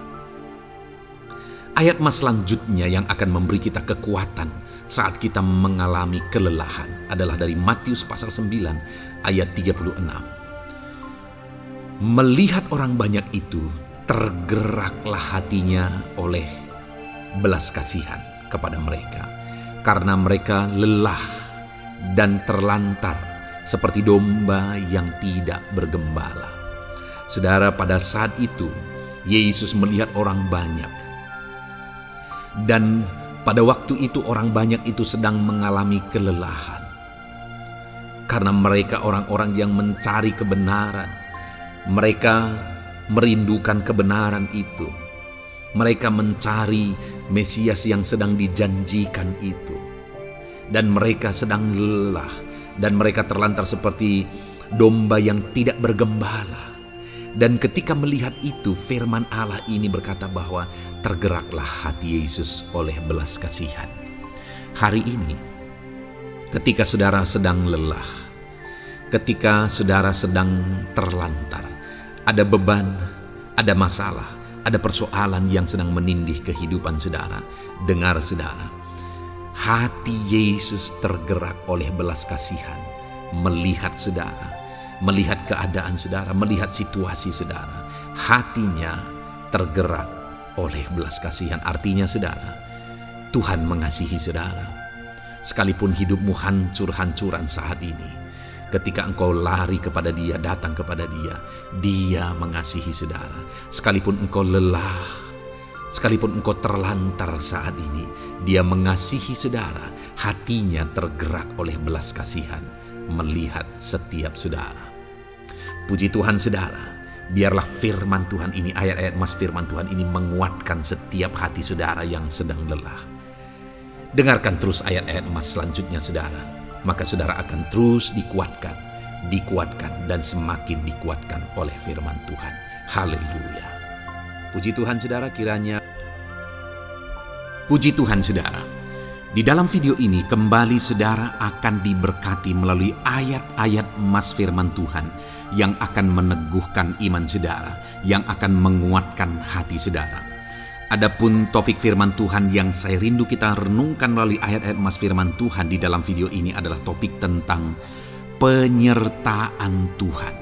Ayat selanjutnya yang akan memberi kita kekuatan saat kita mengalami kelelahan adalah dari Matius pasal 9 ayat 36. Melihat orang banyak itu, tergeraklah hatinya oleh belas kasihan kepada mereka, karena mereka lelah dan terlantar seperti domba yang tidak bergembala. Saudara, pada saat itu Yesus melihat orang banyak. Dan pada waktu itu orang banyak itu sedang mengalami kelelahan. Karena mereka orang-orang yang mencari kebenaran. Mereka merindukan kebenaran itu. Mereka mencari Mesias yang sedang dijanjikan itu. Dan mereka sedang lelah. Dan mereka terlantar seperti domba yang tidak bergembala. Dan ketika melihat itu, firman Allah ini berkata bahwa tergeraklah hati Yesus oleh belas kasihan. Hari ini, ketika saudara sedang lelah, ketika saudara sedang terlantar, ada beban, ada masalah, ada persoalan yang sedang menindih kehidupan saudara, dengar saudara, hati Yesus tergerak oleh belas kasihan, melihat saudara, melihat keadaan saudara, melihat situasi saudara. Hatinya tergerak oleh belas kasihan. Artinya saudara, Tuhan mengasihi saudara. Sekalipun hidupmu hancur-hancuran saat ini, ketika engkau lari kepada Dia, datang kepada Dia, Dia mengasihi saudara. Sekalipun engkau lelah, sekalipun engkau terlantar saat ini, Dia mengasihi saudara. Hatinya tergerak oleh belas kasihan melihat setiap saudara. Puji Tuhan saudara, biarlah firman Tuhan ini, ayat-ayat emas firman Tuhan ini menguatkan setiap hati saudara yang sedang lelah. Dengarkan terus ayat-ayat emas selanjutnya saudara, maka saudara akan terus dikuatkan, dan semakin dikuatkan oleh firman Tuhan. Haleluya. Puji Tuhan saudara, Puji Tuhan saudara, di dalam video ini kembali saudara akan diberkati melalui ayat-ayat emas firman Tuhan yang akan meneguhkan iman saudara, yang akan menguatkan hati saudara. Adapun topik firman Tuhan yang saya rindu kita renungkan melalui ayat-ayat emas firman Tuhan di dalam video ini adalah topik tentang penyertaan Tuhan.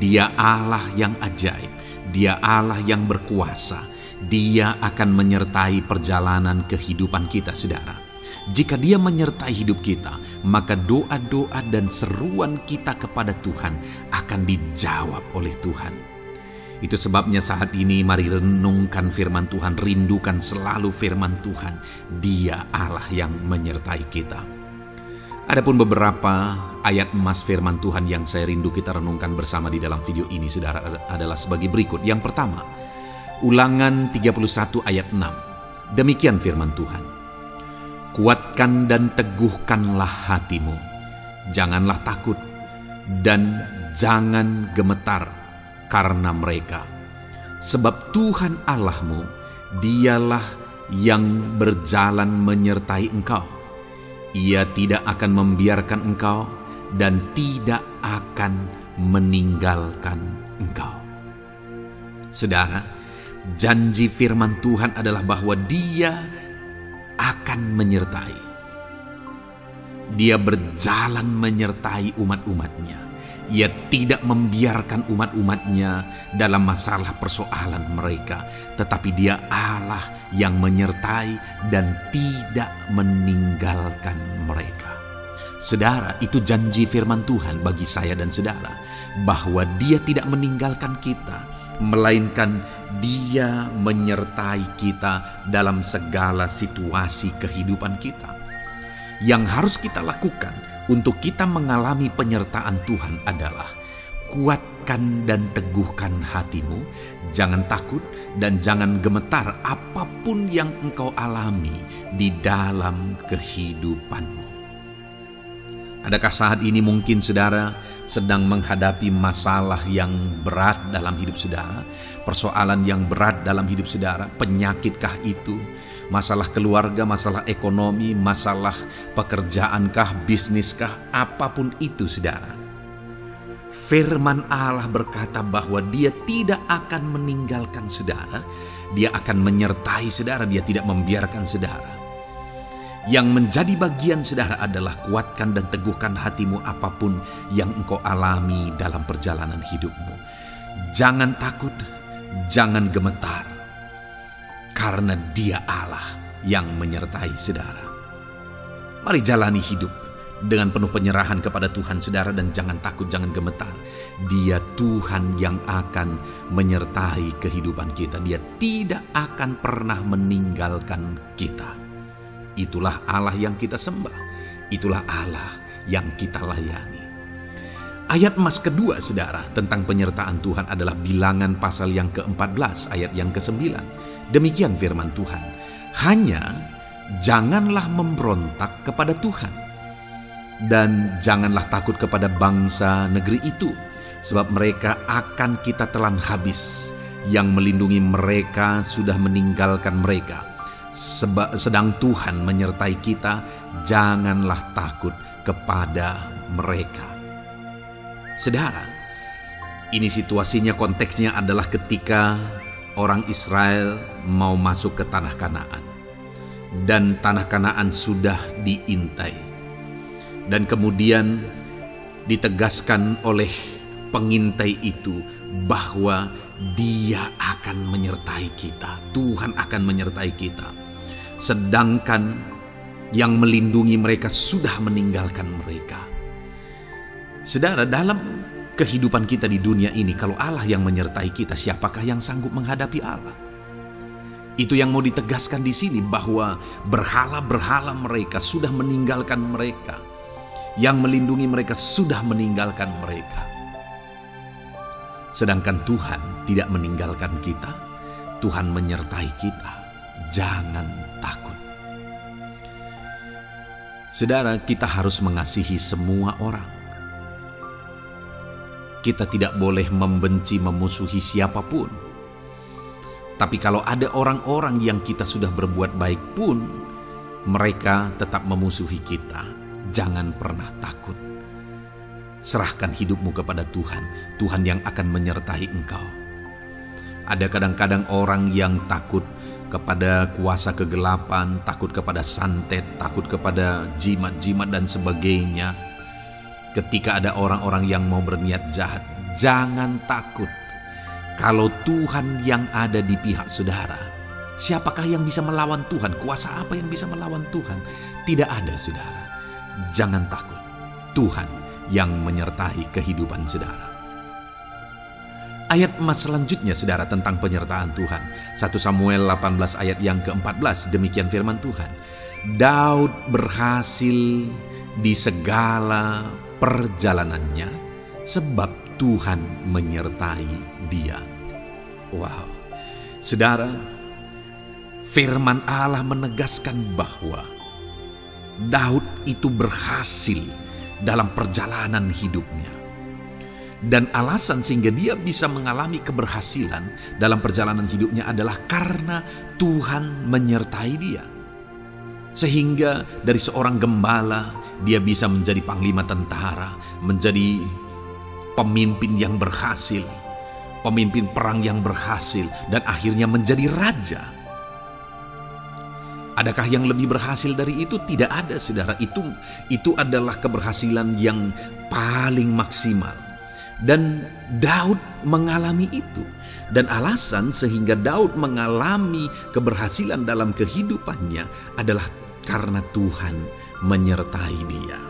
Dia Allah yang ajaib, Dia Allah yang berkuasa. Dia akan menyertai perjalanan kehidupan kita saudara. Jika Dia menyertai hidup kita, maka doa-doa dan seruan kita kepada Tuhan akan dijawab oleh Tuhan. Itu sebabnya saat ini mari renungkan firman Tuhan, rindukan selalu firman Tuhan. Dia Allah yang menyertai kita. Adapun beberapa ayat emas firman Tuhan yang saya rindu kita renungkan bersama di dalam video ini saudara adalah sebagai berikut. Yang pertama, Ulangan 31 ayat 6. Demikian firman Tuhan. Kuatkan dan teguhkanlah hatimu. Janganlah takut dan jangan gemetar karena mereka. Sebab Tuhan Allahmu, Dialah yang berjalan menyertai engkau. Ia tidak akan membiarkan engkau dan tidak akan meninggalkan engkau. Saudara, janji firman Tuhan adalah bahwa Dia akan menyertai. Dia berjalan menyertai umat-umatnya. Ia tidak membiarkan umat-umatnya dalam masalah persoalan mereka, tetapi Dia Allah yang menyertai dan tidak meninggalkan mereka. Saudara, itu janji firman Tuhan bagi saya dan saudara, bahwa Dia tidak meninggalkan kita, melainkan Dia menyertai kita dalam segala situasi kehidupan kita. Yang harus kita lakukan untuk kita mengalami penyertaan Tuhan adalah kuatkan dan teguhkan hatimu, jangan takut dan jangan gemetar apapun yang engkau alami di dalam kehidupanmu. Adakah saat ini mungkin saudara sedang menghadapi masalah yang berat dalam hidup saudara? Persoalan yang berat dalam hidup saudara? Penyakitkah itu? Masalah keluarga, masalah ekonomi, masalah pekerjaankah, bisniskah? Apapun itu saudara. Firman Allah berkata bahwa Dia tidak akan meninggalkan saudara. Dia akan menyertai saudara, Dia tidak membiarkan saudara. Yang menjadi bagian saudara adalah kuatkan dan teguhkan hatimu apapun yang engkau alami dalam perjalanan hidupmu. Jangan takut, jangan gemetar, karena Dia Allah yang menyertai saudara. Mari jalani hidup dengan penuh penyerahan kepada Tuhan saudara, dan jangan takut, jangan gemetar. Dia Tuhan yang akan menyertai kehidupan kita. Dia tidak akan pernah meninggalkan kita. Itulah Allah yang kita sembah. Itulah Allah yang kita layani. Ayat emas kedua saudara tentang penyertaan Tuhan adalah Bilangan pasal yang ke-14 ayat yang ke-9. Demikian firman Tuhan. Hanya janganlah memberontak kepada Tuhan, dan janganlah takut kepada bangsa negeri itu, sebab mereka akan kita telan habis. Yang melindungi mereka sudah meninggalkan mereka. Sedang Tuhan menyertai kita, janganlah takut kepada mereka. Saudara, ini situasinya, konteksnya adalah ketika orang Israel mau masuk ke tanah Kanaan, dan tanah Kanaan sudah diintai, dan kemudian ditegaskan oleh pengintai itu bahwa Dia akan menyertai kita. Tuhan akan menyertai kita. Sedangkan yang melindungi mereka sudah meninggalkan mereka. Saudara, dalam kehidupan kita di dunia ini, kalau Allah yang menyertai kita, siapakah yang sanggup menghadapi Allah? Itu yang mau ditegaskan di sini, bahwa berhala-berhala mereka sudah meninggalkan mereka. Yang melindungi mereka sudah meninggalkan mereka. Sedangkan Tuhan tidak meninggalkan kita, Tuhan menyertai kita. Jangan takut. Saudara, kita harus mengasihi semua orang. Kita tidak boleh membenci, memusuhi siapapun. Tapi kalau ada orang-orang yang kita sudah berbuat baik pun, mereka tetap memusuhi kita, jangan pernah takut. Serahkan hidupmu kepada Tuhan, Tuhan yang akan menyertai engkau. Ada kadang-kadang orang yang takut kepada kuasa kegelapan, takut kepada santet, takut kepada jimat-jimat dan sebagainya. Ketika ada orang-orang yang mau berniat jahat, jangan takut. Kalau Tuhan yang ada di pihak saudara, siapakah yang bisa melawan Tuhan? Kuasa apa yang bisa melawan Tuhan? Tidak ada, saudara. Jangan takut. Tuhan yang menyertai kehidupan saudara. Ayat emas selanjutnya, saudara, tentang penyertaan Tuhan. 1 Samuel 18 ayat yang ke-14, demikian firman Tuhan. Daud berhasil di segala perjalanannya sebab Tuhan menyertai dia. Wow, saudara, firman Allah menegaskan bahwa Daud itu berhasil dalam perjalanan hidupnya. Dan alasan sehingga dia bisa mengalami keberhasilan dalam perjalanan hidupnya adalah karena Tuhan menyertai dia. Sehingga dari seorang gembala, dia bisa menjadi panglima tentara, menjadi pemimpin yang berhasil, pemimpin perang yang berhasil, dan akhirnya menjadi raja. Adakah yang lebih berhasil dari itu? Tidak ada, saudara. Itu adalah keberhasilan yang paling maksimal. Dan Daud mengalami itu. Dan alasan sehingga Daud mengalami keberhasilan dalam kehidupannya adalah karena Tuhan menyertai dia.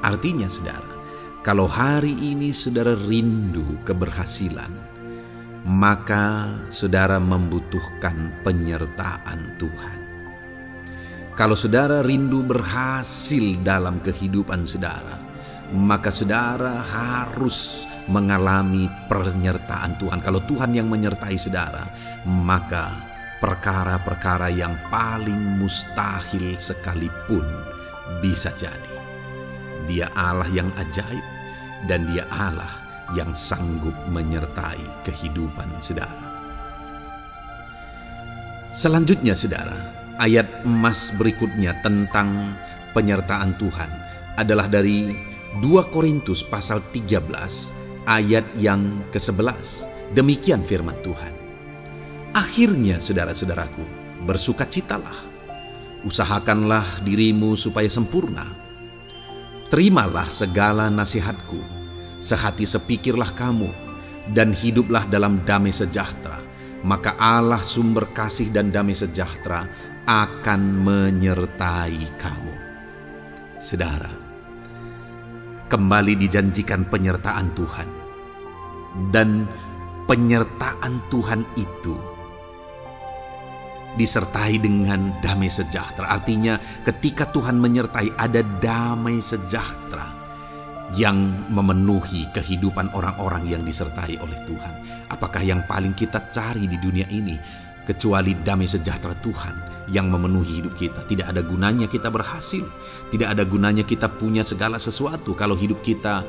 Artinya, saudara, kalau hari ini saudara rindu keberhasilan, maka saudara membutuhkan penyertaan Tuhan. Kalau saudara rindu berhasil dalam kehidupan saudara, maka saudara harus mengalami penyertaan Tuhan. Kalau Tuhan yang menyertai saudara, maka perkara-perkara yang paling mustahil sekalipun bisa jadi. Dia Allah yang ajaib, dan Dia Allah yang sanggup menyertai kehidupan saudara. Selanjutnya, saudara, ayat emas berikutnya tentang penyertaan Tuhan adalah dari 2 Korintus pasal 13 ayat yang ke-11. Demikian firman Tuhan. Akhirnya, saudara-saudaraku, bersukacitalah. Usahakanlah dirimu supaya sempurna. Terimalah segala nasihatku. Sehati sepikirlah kamu, dan hiduplah dalam damai sejahtera. Maka Allah sumber kasih dan damai sejahtera akan menyertai kamu. Saudara, kembali dijanjikan penyertaan Tuhan. Dan penyertaan Tuhan itu disertai dengan damai sejahtera. Artinya ketika Tuhan menyertai, ada damai sejahtera yang memenuhi kehidupan orang-orang yang disertai oleh Tuhan. Apakah yang paling kita cari di dunia ini kecuali damai sejahtera Tuhan yang memenuhi hidup kita? Tidak ada gunanya kita berhasil, tidak ada gunanya kita punya segala sesuatu kalau hidup kita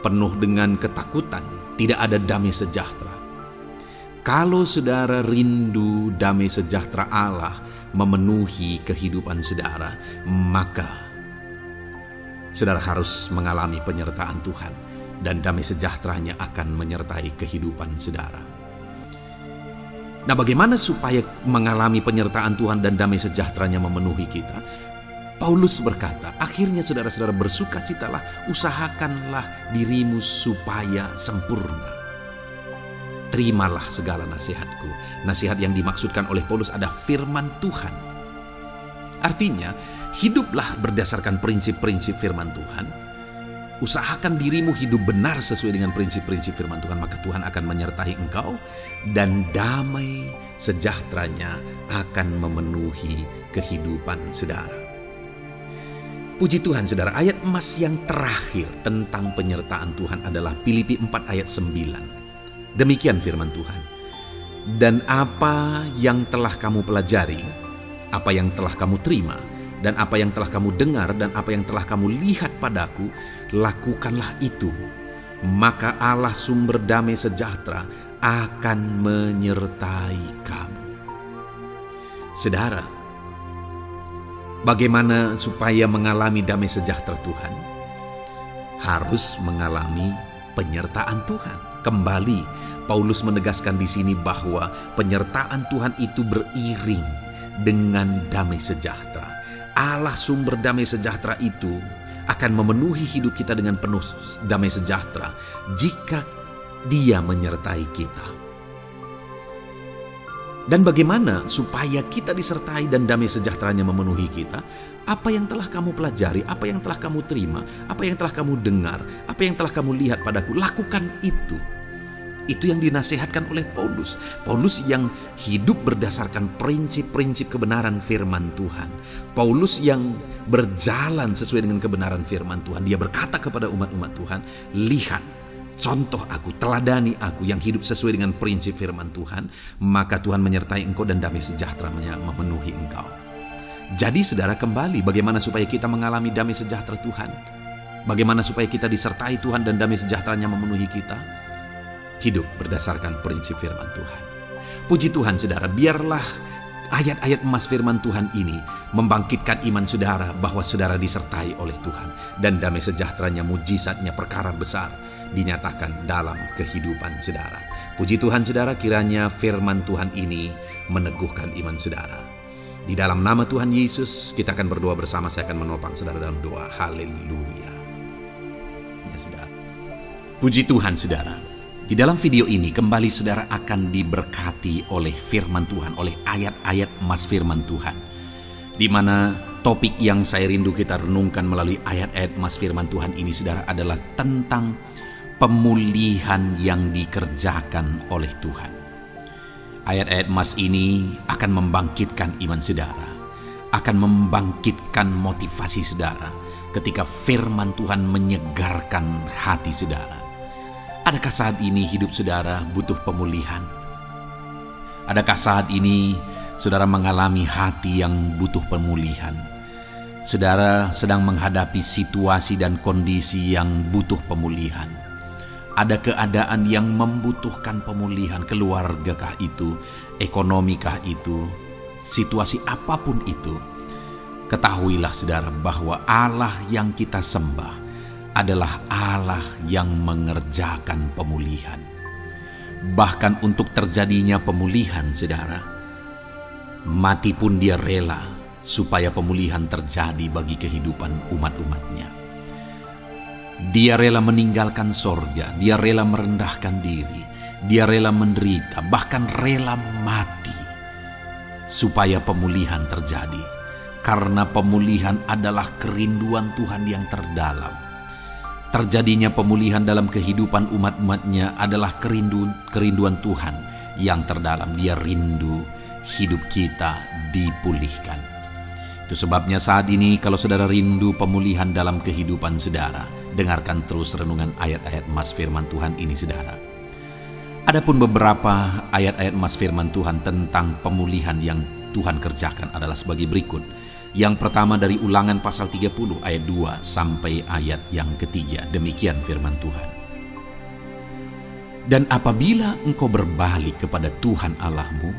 penuh dengan ketakutan, tidak ada damai sejahtera. Kalau saudara rindu damai sejahtera Allah memenuhi kehidupan saudara, maka saudara harus mengalami penyertaan Tuhan, dan damai sejahteranya akan menyertai kehidupan saudara. Nah, bagaimana supaya mengalami penyertaan Tuhan dan damai sejahteranya memenuhi kita? Paulus berkata, akhirnya saudara-saudara bersukacitalah, usahakanlah dirimu supaya sempurna. Terimalah segala nasihatku. Nasihat yang dimaksudkan oleh Paulus ada firman Tuhan. Artinya, hiduplah berdasarkan prinsip-prinsip firman Tuhan. Usahakan dirimu hidup benar sesuai dengan prinsip-prinsip firman Tuhan, maka Tuhan akan menyertai engkau, dan damai sejahteranya akan memenuhi kehidupan saudara. Puji Tuhan, saudara, ayat emas yang terakhir tentang penyertaan Tuhan adalah Filipi 4 ayat 9. Demikian firman Tuhan. Dan apa yang telah kamu pelajari, apa yang telah kamu terima, dan apa yang telah kamu dengar, dan apa yang telah kamu lihat padaku, lakukanlah itu. Maka Allah sumber damai sejahtera akan menyertai kamu. Saudara, bagaimana supaya mengalami damai sejahtera Tuhan? Harus mengalami penyertaan Tuhan. Kembali, Paulus menegaskan di sini bahwa penyertaan Tuhan itu beriring dengan damai sejahtera. Allah sumber damai sejahtera itu akan memenuhi hidup kita dengan penuh damai sejahtera jika Dia menyertai kita. Dan bagaimana supaya kita disertai dan damai sejahteranya memenuhi kita? Apa yang telah kamu pelajari, apa yang telah kamu terima, apa yang telah kamu dengar, apa yang telah kamu lihat padaku, lakukan itu. Itu yang dinasihatkan oleh Paulus. Paulus yang hidup berdasarkan prinsip-prinsip kebenaran firman Tuhan. Paulus yang berjalan sesuai dengan kebenaran firman Tuhan. Dia berkata kepada umat-umat Tuhan, lihat, contoh aku, teladani aku yang hidup sesuai dengan prinsip firman Tuhan, maka Tuhan menyertai engkau dan damai sejahtera-Nya memenuhi engkau. Jadi saudara, kembali bagaimana supaya kita mengalami damai sejahtera Tuhan? Bagaimana supaya kita disertai Tuhan dan damai sejahtera-Nya memenuhi kita? Hidup berdasarkan prinsip firman Tuhan. Puji Tuhan saudara, biarlah ayat-ayat emas firman Tuhan ini membangkitkan iman saudara bahwa saudara disertai oleh Tuhan. Dan damai sejahtera-Nya, mujizat-Nya, perkara besar dinyatakan dalam kehidupan saudara. Puji Tuhan saudara, kiranya firman Tuhan ini meneguhkan iman saudara. Di dalam nama Tuhan Yesus kita akan berdoa bersama. Saya akan menopang saudara dalam doa. Haleluya. Ya saudara. Puji Tuhan saudara. Di dalam video ini kembali saudara akan diberkati oleh firman Tuhan, oleh ayat-ayat emas firman Tuhan. Di mana topik yang saya rindu kita renungkan melalui ayat-ayat emas firman Tuhan ini saudara adalah tentang pemulihan yang dikerjakan oleh Tuhan. Ayat-ayat emas ini akan membangkitkan iman saudara, akan membangkitkan motivasi saudara ketika firman Tuhan menyegarkan hati saudara. Adakah saat ini hidup saudara butuh pemulihan? Adakah saat ini saudara mengalami hati yang butuh pemulihan? Saudara sedang menghadapi situasi dan kondisi yang butuh pemulihan. Ada keadaan yang membutuhkan pemulihan, keluargakah itu, ekonomikah itu, situasi apapun itu. Ketahuilah saudara bahwa Allah yang kita sembah adalah Allah yang mengerjakan pemulihan. Bahkan untuk terjadinya pemulihan saudara, mati pun Dia rela supaya pemulihan terjadi bagi kehidupan umat-umatnya. Dia rela meninggalkan sorga, Dia rela merendahkan diri, Dia rela menderita, bahkan rela mati supaya pemulihan terjadi. Karena pemulihan adalah kerinduan Tuhan yang terdalam. Terjadinya pemulihan dalam kehidupan umat-umatnya adalah kerinduan Tuhan yang terdalam. Dia rindu hidup kita dipulihkan. Itu sebabnya saat ini kalau saudara rindu pemulihan dalam kehidupan saudara, dengarkan terus renungan ayat-ayat emas firman Tuhan ini saudara. Adapun beberapa ayat-ayat emas firman Tuhan tentang pemulihan yang Tuhan kerjakan adalah sebagai berikut. Yang pertama dari Ulangan pasal 30 ayat 2 sampai ayat yang ketiga. Demikian firman Tuhan. Dan apabila engkau berbalik kepada Tuhan Allahmu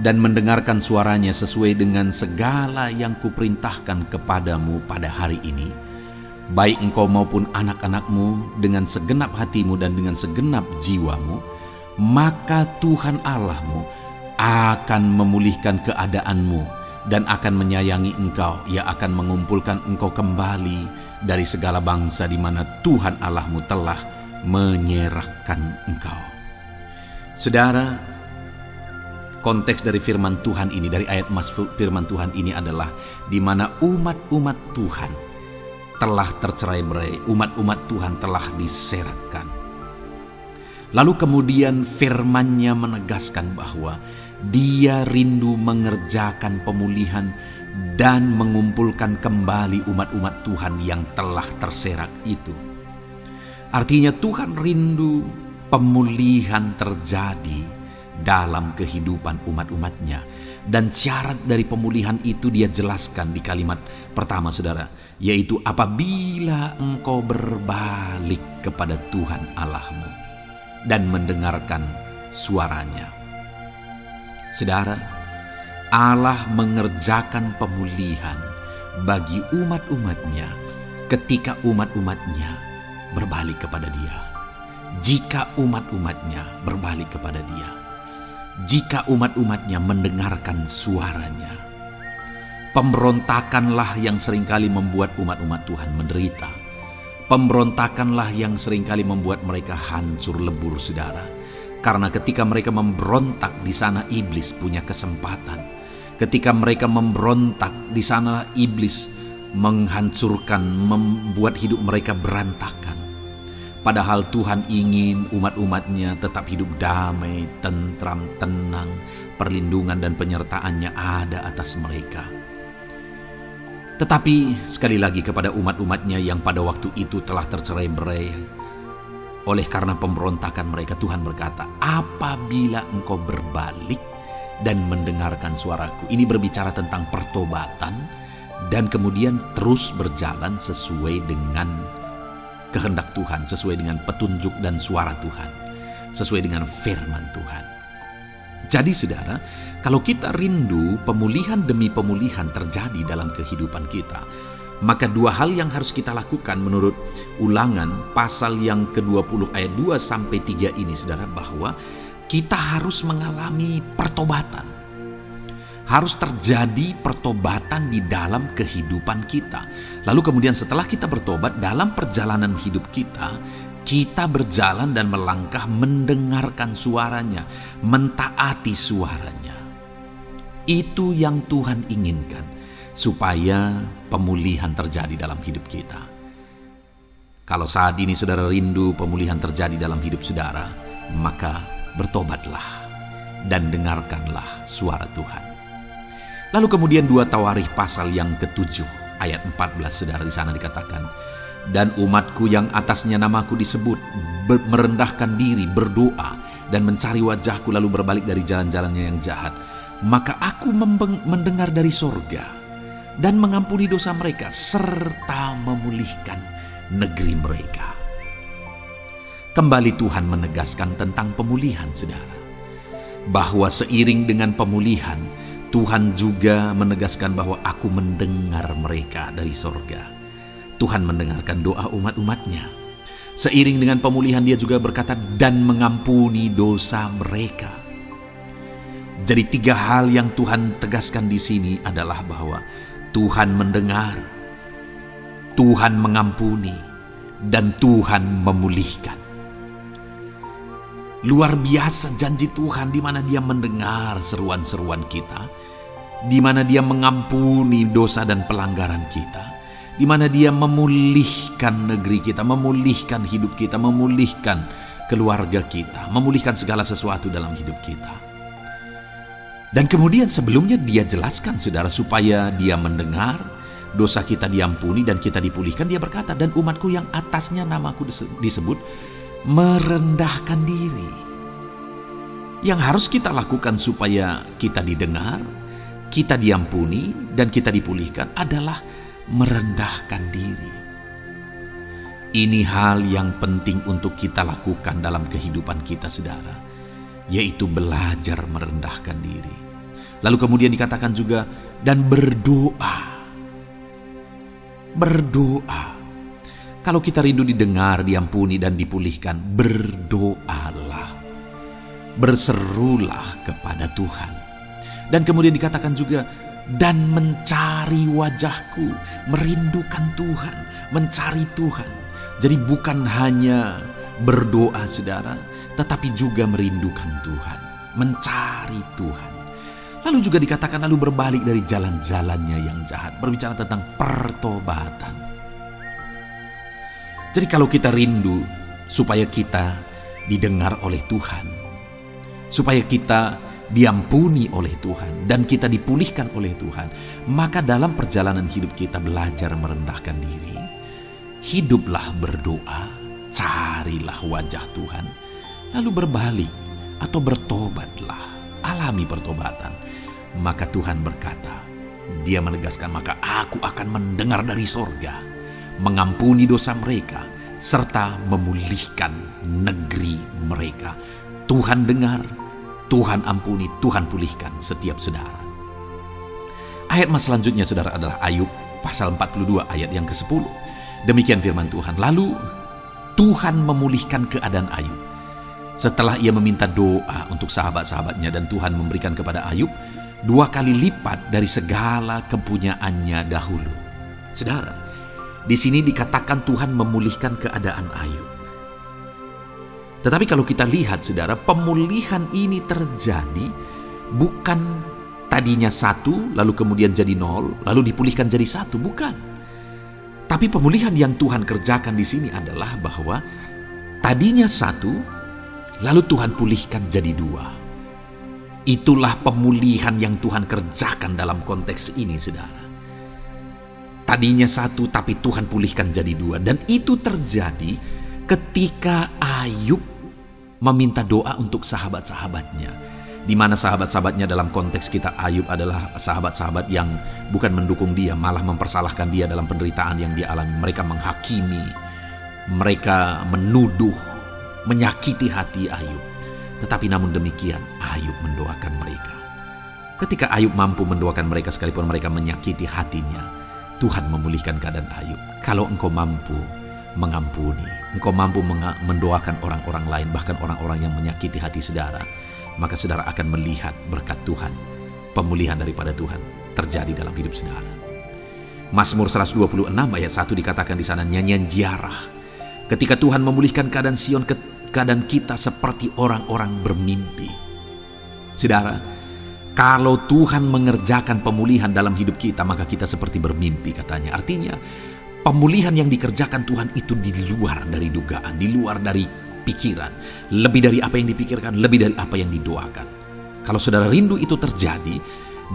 dan mendengarkan suaranya sesuai dengan segala yang kuperintahkan kepadamu pada hari ini, baik engkau maupun anak-anakmu dengan segenap hatimu dan dengan segenap jiwamu, maka Tuhan Allahmu akan memulihkan keadaanmu dan akan menyayangi engkau. Ia akan mengumpulkan engkau kembali dari segala bangsa di mana Tuhan Allahmu telah menyerahkan engkau. Saudara, konteks dari firman Tuhan ini, dari ayat mas firman Tuhan ini adalah di mana umat-umat Tuhan telah tercerai-berai, umat-umat Tuhan telah diserakkan. Lalu kemudian firman-Nya menegaskan bahwa Dia rindu mengerjakan pemulihan dan mengumpulkan kembali umat-umat Tuhan yang telah terserak itu. Artinya Tuhan rindu pemulihan terjadi dalam kehidupan umat-umatnya. Dan syarat dari pemulihan itu dia jelaskan di kalimat pertama, saudara, yaitu apabila engkau berbalik kepada Tuhan Allahmu dan mendengarkan suaranya. Saudara, Allah mengerjakan pemulihan bagi umat-umatnya ketika umat-umatnya berbalik kepada dia. Jika umat-umatnya berbalik kepada dia, jika umat-umatnya mendengarkan suaranya. Pemberontakanlah yang seringkali membuat umat-umat Tuhan menderita. Pemberontakanlah yang seringkali membuat mereka hancur lebur, saudara. Karena ketika mereka memberontak, di sana iblis punya kesempatan. Ketika mereka memberontak, di sana iblis menghancurkan, membuat hidup mereka berantakan. Padahal Tuhan ingin umat-umatnya tetap hidup damai, tentram, tenang, perlindungan dan penyertaannya ada atas mereka. Tetapi sekali lagi kepada umat-umatnya yang pada waktu itu telah tercerai-berai oleh karena pemberontakan mereka, Tuhan berkata, apabila engkau berbalik dan mendengarkan suaraku. Ini berbicara tentang pertobatan dan kemudian terus berjalan sesuai dengan kehendak Tuhan, sesuai dengan petunjuk dan suara Tuhan, sesuai dengan firman Tuhan. Jadi saudara, kalau kita rindu pemulihan demi pemulihan terjadi dalam kehidupan kita, maka dua hal yang harus kita lakukan menurut Ulangan pasal yang ke-20 ayat 2-3 ini, saudara, bahwa kita harus mengalami pertobatan. Harus terjadi pertobatan di dalam kehidupan kita. Lalu kemudian setelah kita bertobat, dalam perjalanan hidup kita, kita berjalan dan melangkah mendengarkan suaranya, mentaati suaranya. Itu yang Tuhan inginkan, supaya pemulihan terjadi dalam hidup kita. Kalau saat ini saudara rindu pemulihan terjadi dalam hidup saudara, maka bertobatlah dan dengarkanlah suara Tuhan. Lalu kemudian 2 Tawarikh pasal yang ke-7 ayat 14, saudara, di sana dikatakan, dan umatku yang atasnya namaku disebut merendahkan diri, berdoa dan mencari wajahku lalu berbalik dari jalan-jalannya yang jahat, maka aku mendengar dari sorga dan mengampuni dosa mereka serta memulihkan negeri mereka. Kembali Tuhan menegaskan tentang pemulihan, saudara, bahwa seiring dengan pemulihan Tuhan juga menegaskan bahwa aku mendengar mereka dari sorga. Tuhan mendengarkan doa umat-umatnya. Seiring dengan pemulihan dia juga berkata dan mengampuni dosa mereka. Jadi 3 hal yang Tuhan tegaskan di sini adalah bahwa Tuhan mendengar, Tuhan mengampuni, dan Tuhan memulihkan. Luar biasa janji Tuhan di mana dia mendengar seruan-seruan kita, di mana dia mengampuni dosa dan pelanggaran kita, di mana dia memulihkan negeri kita, memulihkan hidup kita, memulihkan keluarga kita, memulihkan segala sesuatu dalam hidup kita. Dan kemudian sebelumnya dia jelaskan, saudara, supaya dia mendengar, dosa kita diampuni dan kita dipulihkan. Dia berkata, dan umatku yang atasnya namaku disebut merendahkan diri. Yang harus kita lakukan supaya kita didengar, kita diampuni, dan kita dipulihkan adalah merendahkan diri. Ini hal yang penting untuk kita lakukan dalam kehidupan kita, saudara, yaitu belajar merendahkan diri. Lalu kemudian dikatakan juga, dan berdoa. Berdoa. Kalau kita rindu didengar, diampuni, dan dipulihkan, berdoalah. Berserulah kepada Tuhan. Dan kemudian dikatakan juga, dan mencari wajahku, merindukan Tuhan, mencari Tuhan. Jadi bukan hanya berdoa, saudara, tetapi juga merindukan Tuhan, mencari Tuhan. Lalu juga dikatakan lalu berbalik dari jalan-jalannya yang jahat, berbicara tentang pertobatan. Jadi kalau kita rindu supaya kita didengar oleh Tuhan, supaya kita diampuni oleh Tuhan, dan kita dipulihkan oleh Tuhan, maka dalam perjalanan hidup kita belajar merendahkan diri, hiduplah berdoa, carilah wajah Tuhan, lalu berbalik atau bertobatlah, alami pertobatan. Maka Tuhan berkata, Dia menegaskan, maka aku akan mendengar dari sorga, mengampuni dosa mereka, serta memulihkan negeri mereka. Tuhan dengar, Tuhan ampuni, Tuhan pulihkan setiap saudara. Ayat mas selanjutnya saudara adalah Ayub pasal 42 ayat yang ke-10. Demikian firman Tuhan. Lalu Tuhan memulihkan keadaan Ayub. Setelah ia meminta doa untuk sahabat-sahabatnya dan Tuhan memberikan kepada Ayub 2 kali lipat dari segala kepunyaannya dahulu. Saudara, di sini dikatakan Tuhan memulihkan keadaan Ayub. Tetapi kalau kita lihat saudara, pemulihan ini terjadi bukan tadinya 1 lalu kemudian jadi 0 lalu dipulihkan jadi 1, bukan. Tapi pemulihan yang Tuhan kerjakan di sini adalah bahwa tadinya 1 lalu Tuhan pulihkan jadi 2. Itulah pemulihan yang Tuhan kerjakan dalam konteks ini, saudara. Tadinya 1, tapi Tuhan pulihkan jadi 2. Dan itu terjadi ketika Ayub meminta doa untuk sahabat-sahabatnya. Di mana sahabat-sahabatnya dalam konteks kita Ayub adalah sahabat-sahabat yang bukan mendukung dia, malah mempersalahkan dia dalam penderitaan yang dia alami. Mereka menghakimi, mereka menuduh, menyakiti hati Ayub. Tetapi namun demikian Ayub mendoakan mereka. Ketika Ayub mampu mendoakan mereka sekalipun mereka menyakiti hatinya, Tuhan memulihkan keadaan Ayub. Kalau engkau mampu mengampuni, engkau mampu mendoakan orang-orang lain, bahkan orang-orang yang menyakiti hati saudara, maka saudara akan melihat berkat Tuhan, pemulihan daripada Tuhan terjadi dalam hidup saudara. Mazmur 126 ayat 1 dikatakan di sana, nyanyian ziarah. Ketika Tuhan memulihkan keadaan Sion, keadaan kita seperti orang-orang bermimpi. Saudara, kalau Tuhan mengerjakan pemulihan dalam hidup kita, maka kita seperti bermimpi katanya. Artinya, pemulihan yang dikerjakan Tuhan itu di luar dari dugaan, di luar dari pikiran, lebih dari apa yang dipikirkan, lebih dari apa yang didoakan. Kalau saudara rindu itu terjadi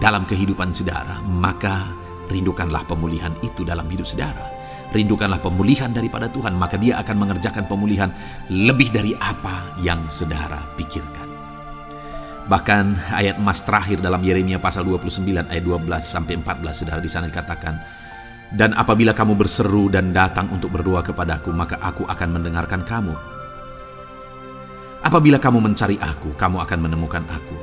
dalam kehidupan saudara, maka rindukanlah pemulihan itu dalam hidup saudara. Rindukanlah pemulihan daripada Tuhan, maka Dia akan mengerjakan pemulihan lebih dari apa yang saudara pikirkan. Bahkan ayat emas terakhir dalam Yeremia pasal 29 ayat 12-14 saudara, di sana dikatakan, dan apabila kamu berseru dan datang untuk berdoa kepadaku, maka aku akan mendengarkan kamu. Apabila kamu mencari aku, kamu akan menemukan aku.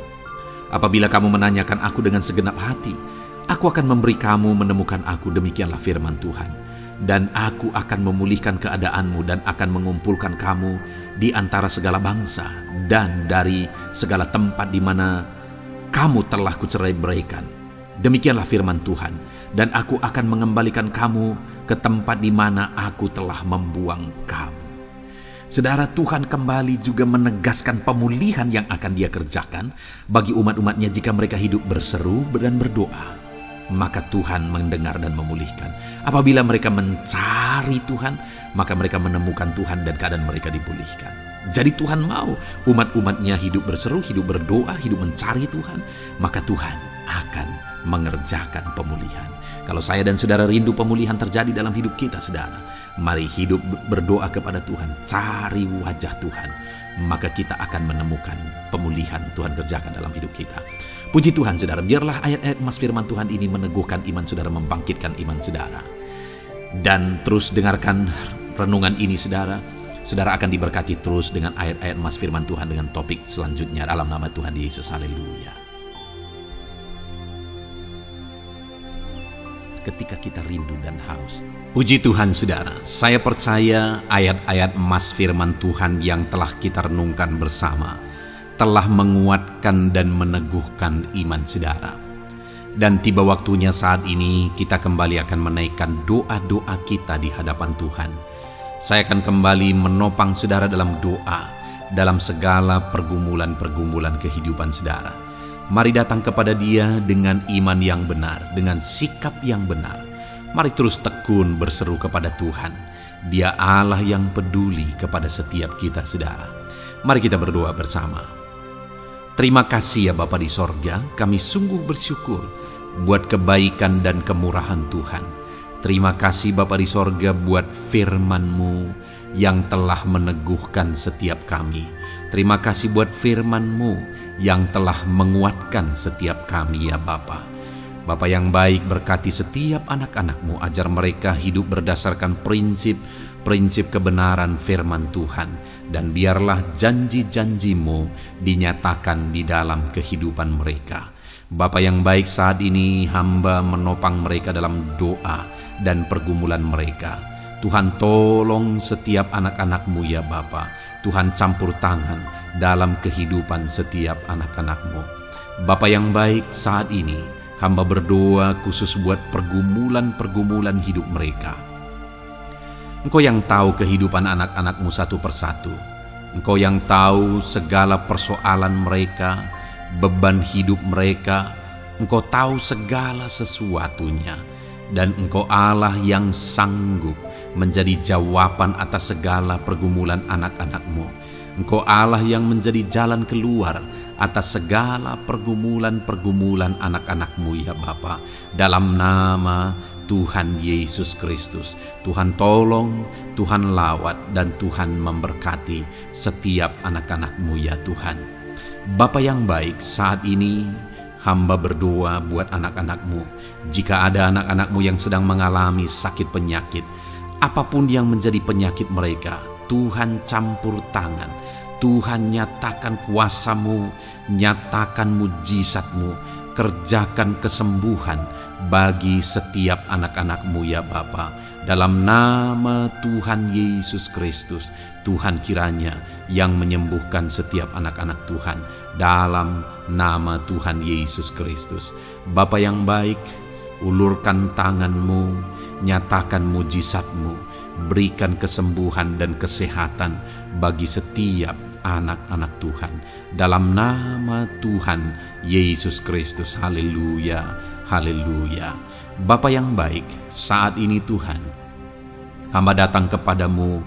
Apabila kamu menanyakan aku dengan segenap hati, aku akan memberi kamu menemukan aku. Demikianlah firman Tuhan. Dan aku akan memulihkan keadaanmu dan akan mengumpulkan kamu di antara segala bangsa dan dari segala tempat di mana kamu telah kucerai-beraikan. Demikianlah firman Tuhan. Dan aku akan mengembalikan kamu ke tempat di mana aku telah membuang kamu. Saudara, Tuhan kembali juga menegaskan pemulihan yang akan Dia kerjakan bagi umat-umatnya jika mereka hidup berseru dan berdoa. Maka Tuhan mendengar dan memulihkan. Apabila mereka mencari Tuhan, maka mereka menemukan Tuhan dan keadaan mereka dipulihkan. Jadi Tuhan mau umat-umatnya hidup berseru, hidup berdoa, hidup mencari Tuhan, maka Tuhan akan mengerjakan pemulihan. Kalau saya dan saudara rindu pemulihan terjadi dalam hidup kita, saudara, mari hidup berdoa kepada Tuhan, cari wajah Tuhan, maka kita akan menemukan pemulihan Tuhan kerjakan dalam hidup kita. Puji Tuhan saudara, biarlah ayat-ayat emas firman Tuhan ini meneguhkan iman saudara, membangkitkan iman saudara. Dan terus dengarkan renungan ini saudara. Saudara akan diberkati terus dengan ayat-ayat emas firman Tuhan dengan topik selanjutnya dalam nama Tuhan Yesus. Haleluya. Ketika kita rindu dan haus. Puji Tuhan saudara, saya percaya ayat-ayat emas firman Tuhan yang telah kita renungkan bersama telah menguatkan dan meneguhkan iman saudara. Dan tiba waktunya saat ini kita kembali akan menaikkan doa-doa kita di hadapan Tuhan. Saya akan kembali menopang saudara dalam doa, dalam segala pergumulan-pergumulan kehidupan saudara. Mari datang kepada Dia dengan iman yang benar, dengan sikap yang benar. Mari terus tekun berseru kepada Tuhan. Dia Allah yang peduli kepada setiap kita saudara. Mari kita berdoa bersama. Terima kasih ya Bapa di sorga, kami sungguh bersyukur buat kebaikan dan kemurahan Tuhan. Terima kasih Bapa di sorga buat firman-Mu yang telah meneguhkan setiap kami. Terima kasih buat firman-Mu yang telah menguatkan setiap kami ya Bapa. Bapa yang baik, berkati setiap anak-anak-Mu, ajar mereka hidup berdasarkan prinsip kebenaran firman Tuhan, dan biarlah janji-janji-Mu dinyatakan di dalam kehidupan mereka. Bapa yang baik, saat ini hamba menopang mereka dalam doa dan pergumulan mereka. Tuhan, tolong setiap anak-anak-Mu ya Bapa. Tuhan, campur tangan dalam kehidupan setiap anak-anak-Mu. Bapa yang baik, saat ini hamba berdoa khusus buat pergumulan hidup mereka. Engkau yang tahu kehidupan anak-anak-Mu satu persatu. Engkau yang tahu segala persoalan mereka, beban hidup mereka. Engkau tahu segala sesuatunya. Dan Engkau Allah yang sanggup menjadi jawaban atas segala pergumulan anak-anak-Mu. Engkau Allah yang menjadi jalan keluar atas segala pergumulan anak-anak-Mu ya Bapa. Dalam nama Tuhan Yesus Kristus, Tuhan tolong, Tuhan lawat, dan Tuhan memberkati setiap anak-anak-Mu ya Tuhan. Bapa yang baik, saat ini hamba berdoa buat anak-anak-Mu. Jika ada anak-anak-Mu yang sedang mengalami sakit penyakit, apapun yang menjadi penyakit mereka, Tuhan campur tangan. Tuhan nyatakan kuasa-Mu, nyatakan mujizat-Mu, kerjakan kesembuhan bagi setiap anak-anak-Mu ya Bapa. Dalam nama Tuhan Yesus Kristus, Tuhan kiranya yang menyembuhkan setiap anak-anak Tuhan. Dalam nama Tuhan Yesus Kristus. Bapa yang baik, ulurkan tangan-Mu, nyatakan mujizat-Mu, berikan kesembuhan dan kesehatan bagi setiap anak-anak Tuhan. Dalam nama Tuhan Yesus Kristus. Haleluya, haleluya. Bapa yang baik, saat ini Tuhan, hamba datang kepadamu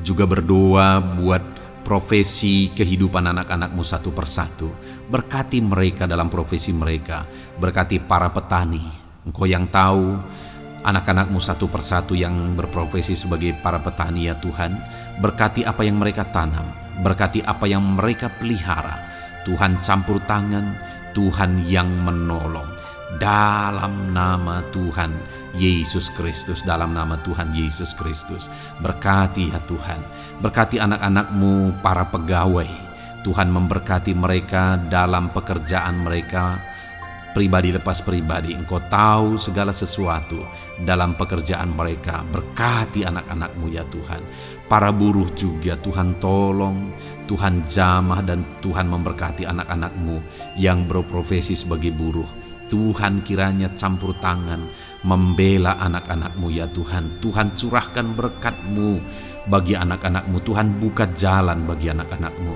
juga berdoa buat profesi kehidupan anak-anak-Mu satu persatu. Berkati mereka dalam profesi mereka. Berkati para petani. Engkau yang tahu anak-anak-Mu satu persatu yang berprofesi sebagai para petani ya Tuhan. Berkati apa yang mereka tanam. Berkati apa yang mereka pelihara. Tuhan campur tangan, Tuhan yang menolong. Dalam nama Tuhan Yesus Kristus, dalam nama Tuhan Yesus Kristus. Berkati ya Tuhan. Berkati anak-anak-Mu para pegawai. Tuhan memberkati mereka dalam pekerjaan mereka, pribadi lepas pribadi. Engkau tahu segala sesuatu dalam pekerjaan mereka. Berkati anak-anak-Mu ya Tuhan. Para buruh juga Tuhan tolong, Tuhan jamah, dan Tuhan memberkati anak-anak-Mu yang berprofesi sebagai buruh. Tuhan kiranya campur tangan membela anak-anak-Mu ya Tuhan. Tuhan curahkan berkat-Mu bagi anak-anak-Mu. Tuhan buka jalan bagi anak-anak-Mu.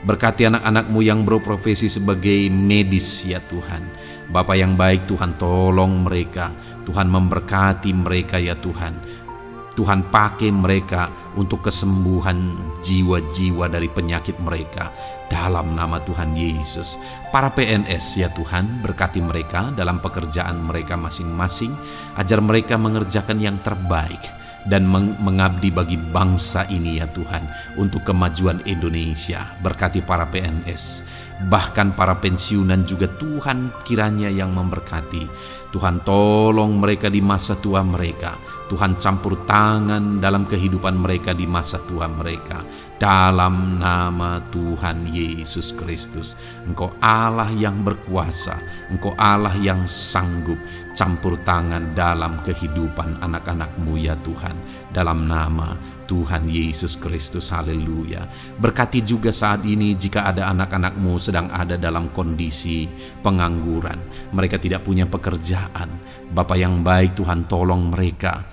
Berkati anak-anak-Mu yang berprofesi sebagai medis ya Tuhan. Bapa yang baik, Tuhan tolong mereka. Tuhan memberkati mereka ya Tuhan. Tuhan pakai mereka untuk kesembuhan jiwa-jiwa dari penyakit mereka. Dalam nama Tuhan Yesus. Para PNS ya Tuhan, berkati mereka dalam pekerjaan mereka masing-masing. Ajar mereka mengerjakan yang terbaik dan mengabdi bagi bangsa ini ya Tuhan, untuk kemajuan Indonesia. Berkati para PNS, bahkan para pensiunan juga Tuhan kiranya yang memberkati. Tuhan tolong mereka di masa tua mereka. Tuhan campur tangan dalam kehidupan mereka di masa tua mereka. Dalam nama Tuhan Yesus Kristus. Engkau Allah yang berkuasa. Engkau Allah yang sanggup campur tangan dalam kehidupan anak-anak-Mu ya Tuhan. Dalam nama Tuhan Yesus Kristus. Haleluya. Berkati juga saat ini jika ada anak-anak-Mu sedang ada dalam kondisi pengangguran. Mereka tidak punya pekerjaan. Bapa yang baik, Tuhan tolong mereka.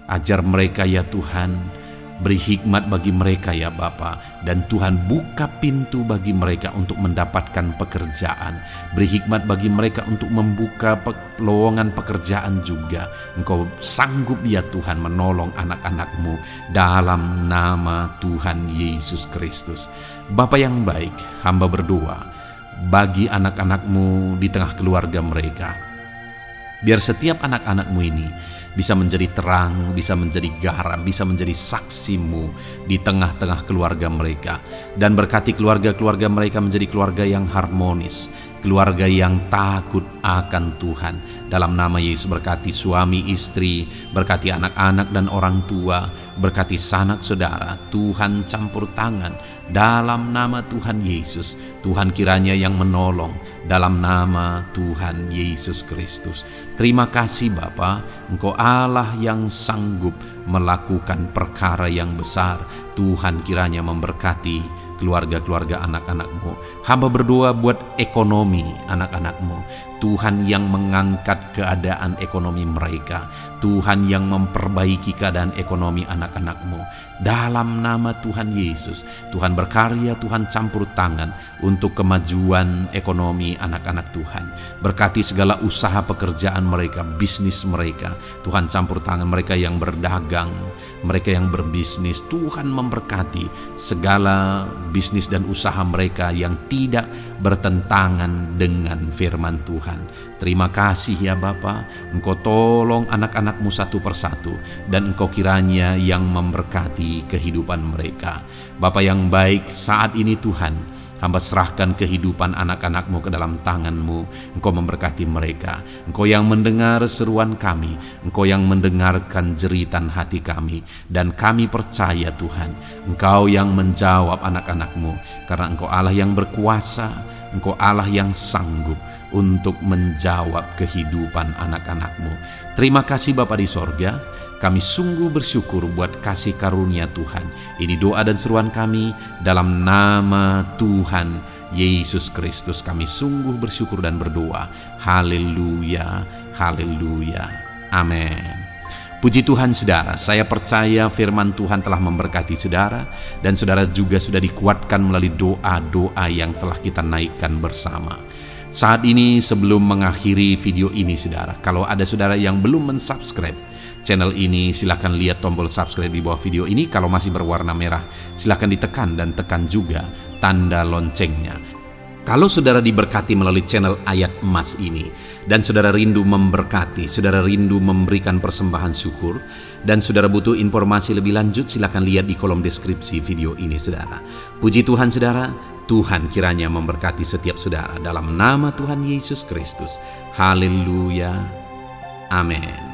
Ajar mereka ya Tuhan. Beri hikmat bagi mereka ya Bapa. Dan Tuhan buka pintu bagi mereka untuk mendapatkan pekerjaan. Beri hikmat bagi mereka untuk membuka lowongan pekerjaan juga. Engkau sanggup ya Tuhan menolong anak-anak-Mu dalam nama Tuhan Yesus Kristus. Bapa yang baik, hamba berdoa bagi anak-anak-Mu di tengah keluarga mereka. Biar setiap anak-anak-Mu ini bisa menjadi terang, bisa menjadi garam, bisa menjadi saksimu di tengah-tengah keluarga mereka. Dan berkati keluarga-keluarga mereka menjadi keluarga yang harmonis, keluarga yang takut akan Tuhan. Dalam nama Yesus berkati suami istri, berkati anak-anak dan orang tua, berkati sanak saudara. Tuhan campur tangan dalam nama Tuhan Yesus. Tuhan kiranya yang menolong dalam nama Tuhan Yesus Kristus. Terima kasih Bapa, Engkau Allah yang sanggup melakukan perkara yang besar. Tuhan kiranya memberkati keluarga-keluarga anak-anak-Mu. Hamba berdoa buat ekonomi anak-anak-Mu. Tuhan yang mengangkat keadaan ekonomi mereka. Tuhan yang memperbaiki keadaan ekonomi anak-anak-Mu. Dalam nama Tuhan Yesus, Tuhan berkarya, Tuhan campur tangan untuk kemajuan ekonomi anak-anak Tuhan. Berkati segala usaha pekerjaan mereka, bisnis mereka. Tuhan campur tangan mereka yang berdagang, mereka yang berbisnis. Tuhan memberkati segala bisnis dan usaha mereka yang tidak bertentangan dengan firman Tuhan. Terima kasih ya Bapa, Engkau tolong anak-anak-Mu satu persatu, dan Engkau kiranya yang memberkati kehidupan mereka. Bapa yang baik, saat ini Tuhan, hamba serahkan kehidupan anak-anak-Mu ke dalam tangan-Mu. Engkau memberkati mereka. Engkau yang mendengar seruan kami, Engkau yang mendengarkan jeritan hati kami, dan kami percaya Tuhan, Engkau yang menjawab anak-anak-Mu, karena Engkau Allah yang berkuasa, Engkau Allah yang sanggup untuk menjawab kehidupan anak-anak-Mu. Terima kasih Bapa di sorga. Kami sungguh bersyukur buat kasih karunia Tuhan. Ini doa dan seruan kami dalam nama Tuhan Yesus Kristus. Kami sungguh bersyukur dan berdoa. Haleluya, haleluya, amin. Puji Tuhan saudara, saya percaya firman Tuhan telah memberkati saudara, dan saudara juga sudah dikuatkan melalui doa-doa yang telah kita naikkan bersama. Saat ini sebelum mengakhiri video ini saudara, kalau ada saudara yang belum mensubscribe channel ini, silakan lihat tombol subscribe di bawah video ini. Kalau masih berwarna merah, silakan ditekan dan tekan juga tanda loncengnya. Kalau saudara diberkati melalui channel Ayat Emas ini, dan saudara rindu memberkati, saudara rindu memberikan persembahan syukur, dan saudara butuh informasi lebih lanjut, silakan lihat di kolom deskripsi video ini saudara. Puji Tuhan saudara, Tuhan kiranya memberkati setiap saudara dalam nama Tuhan Yesus Kristus. Haleluya, amin.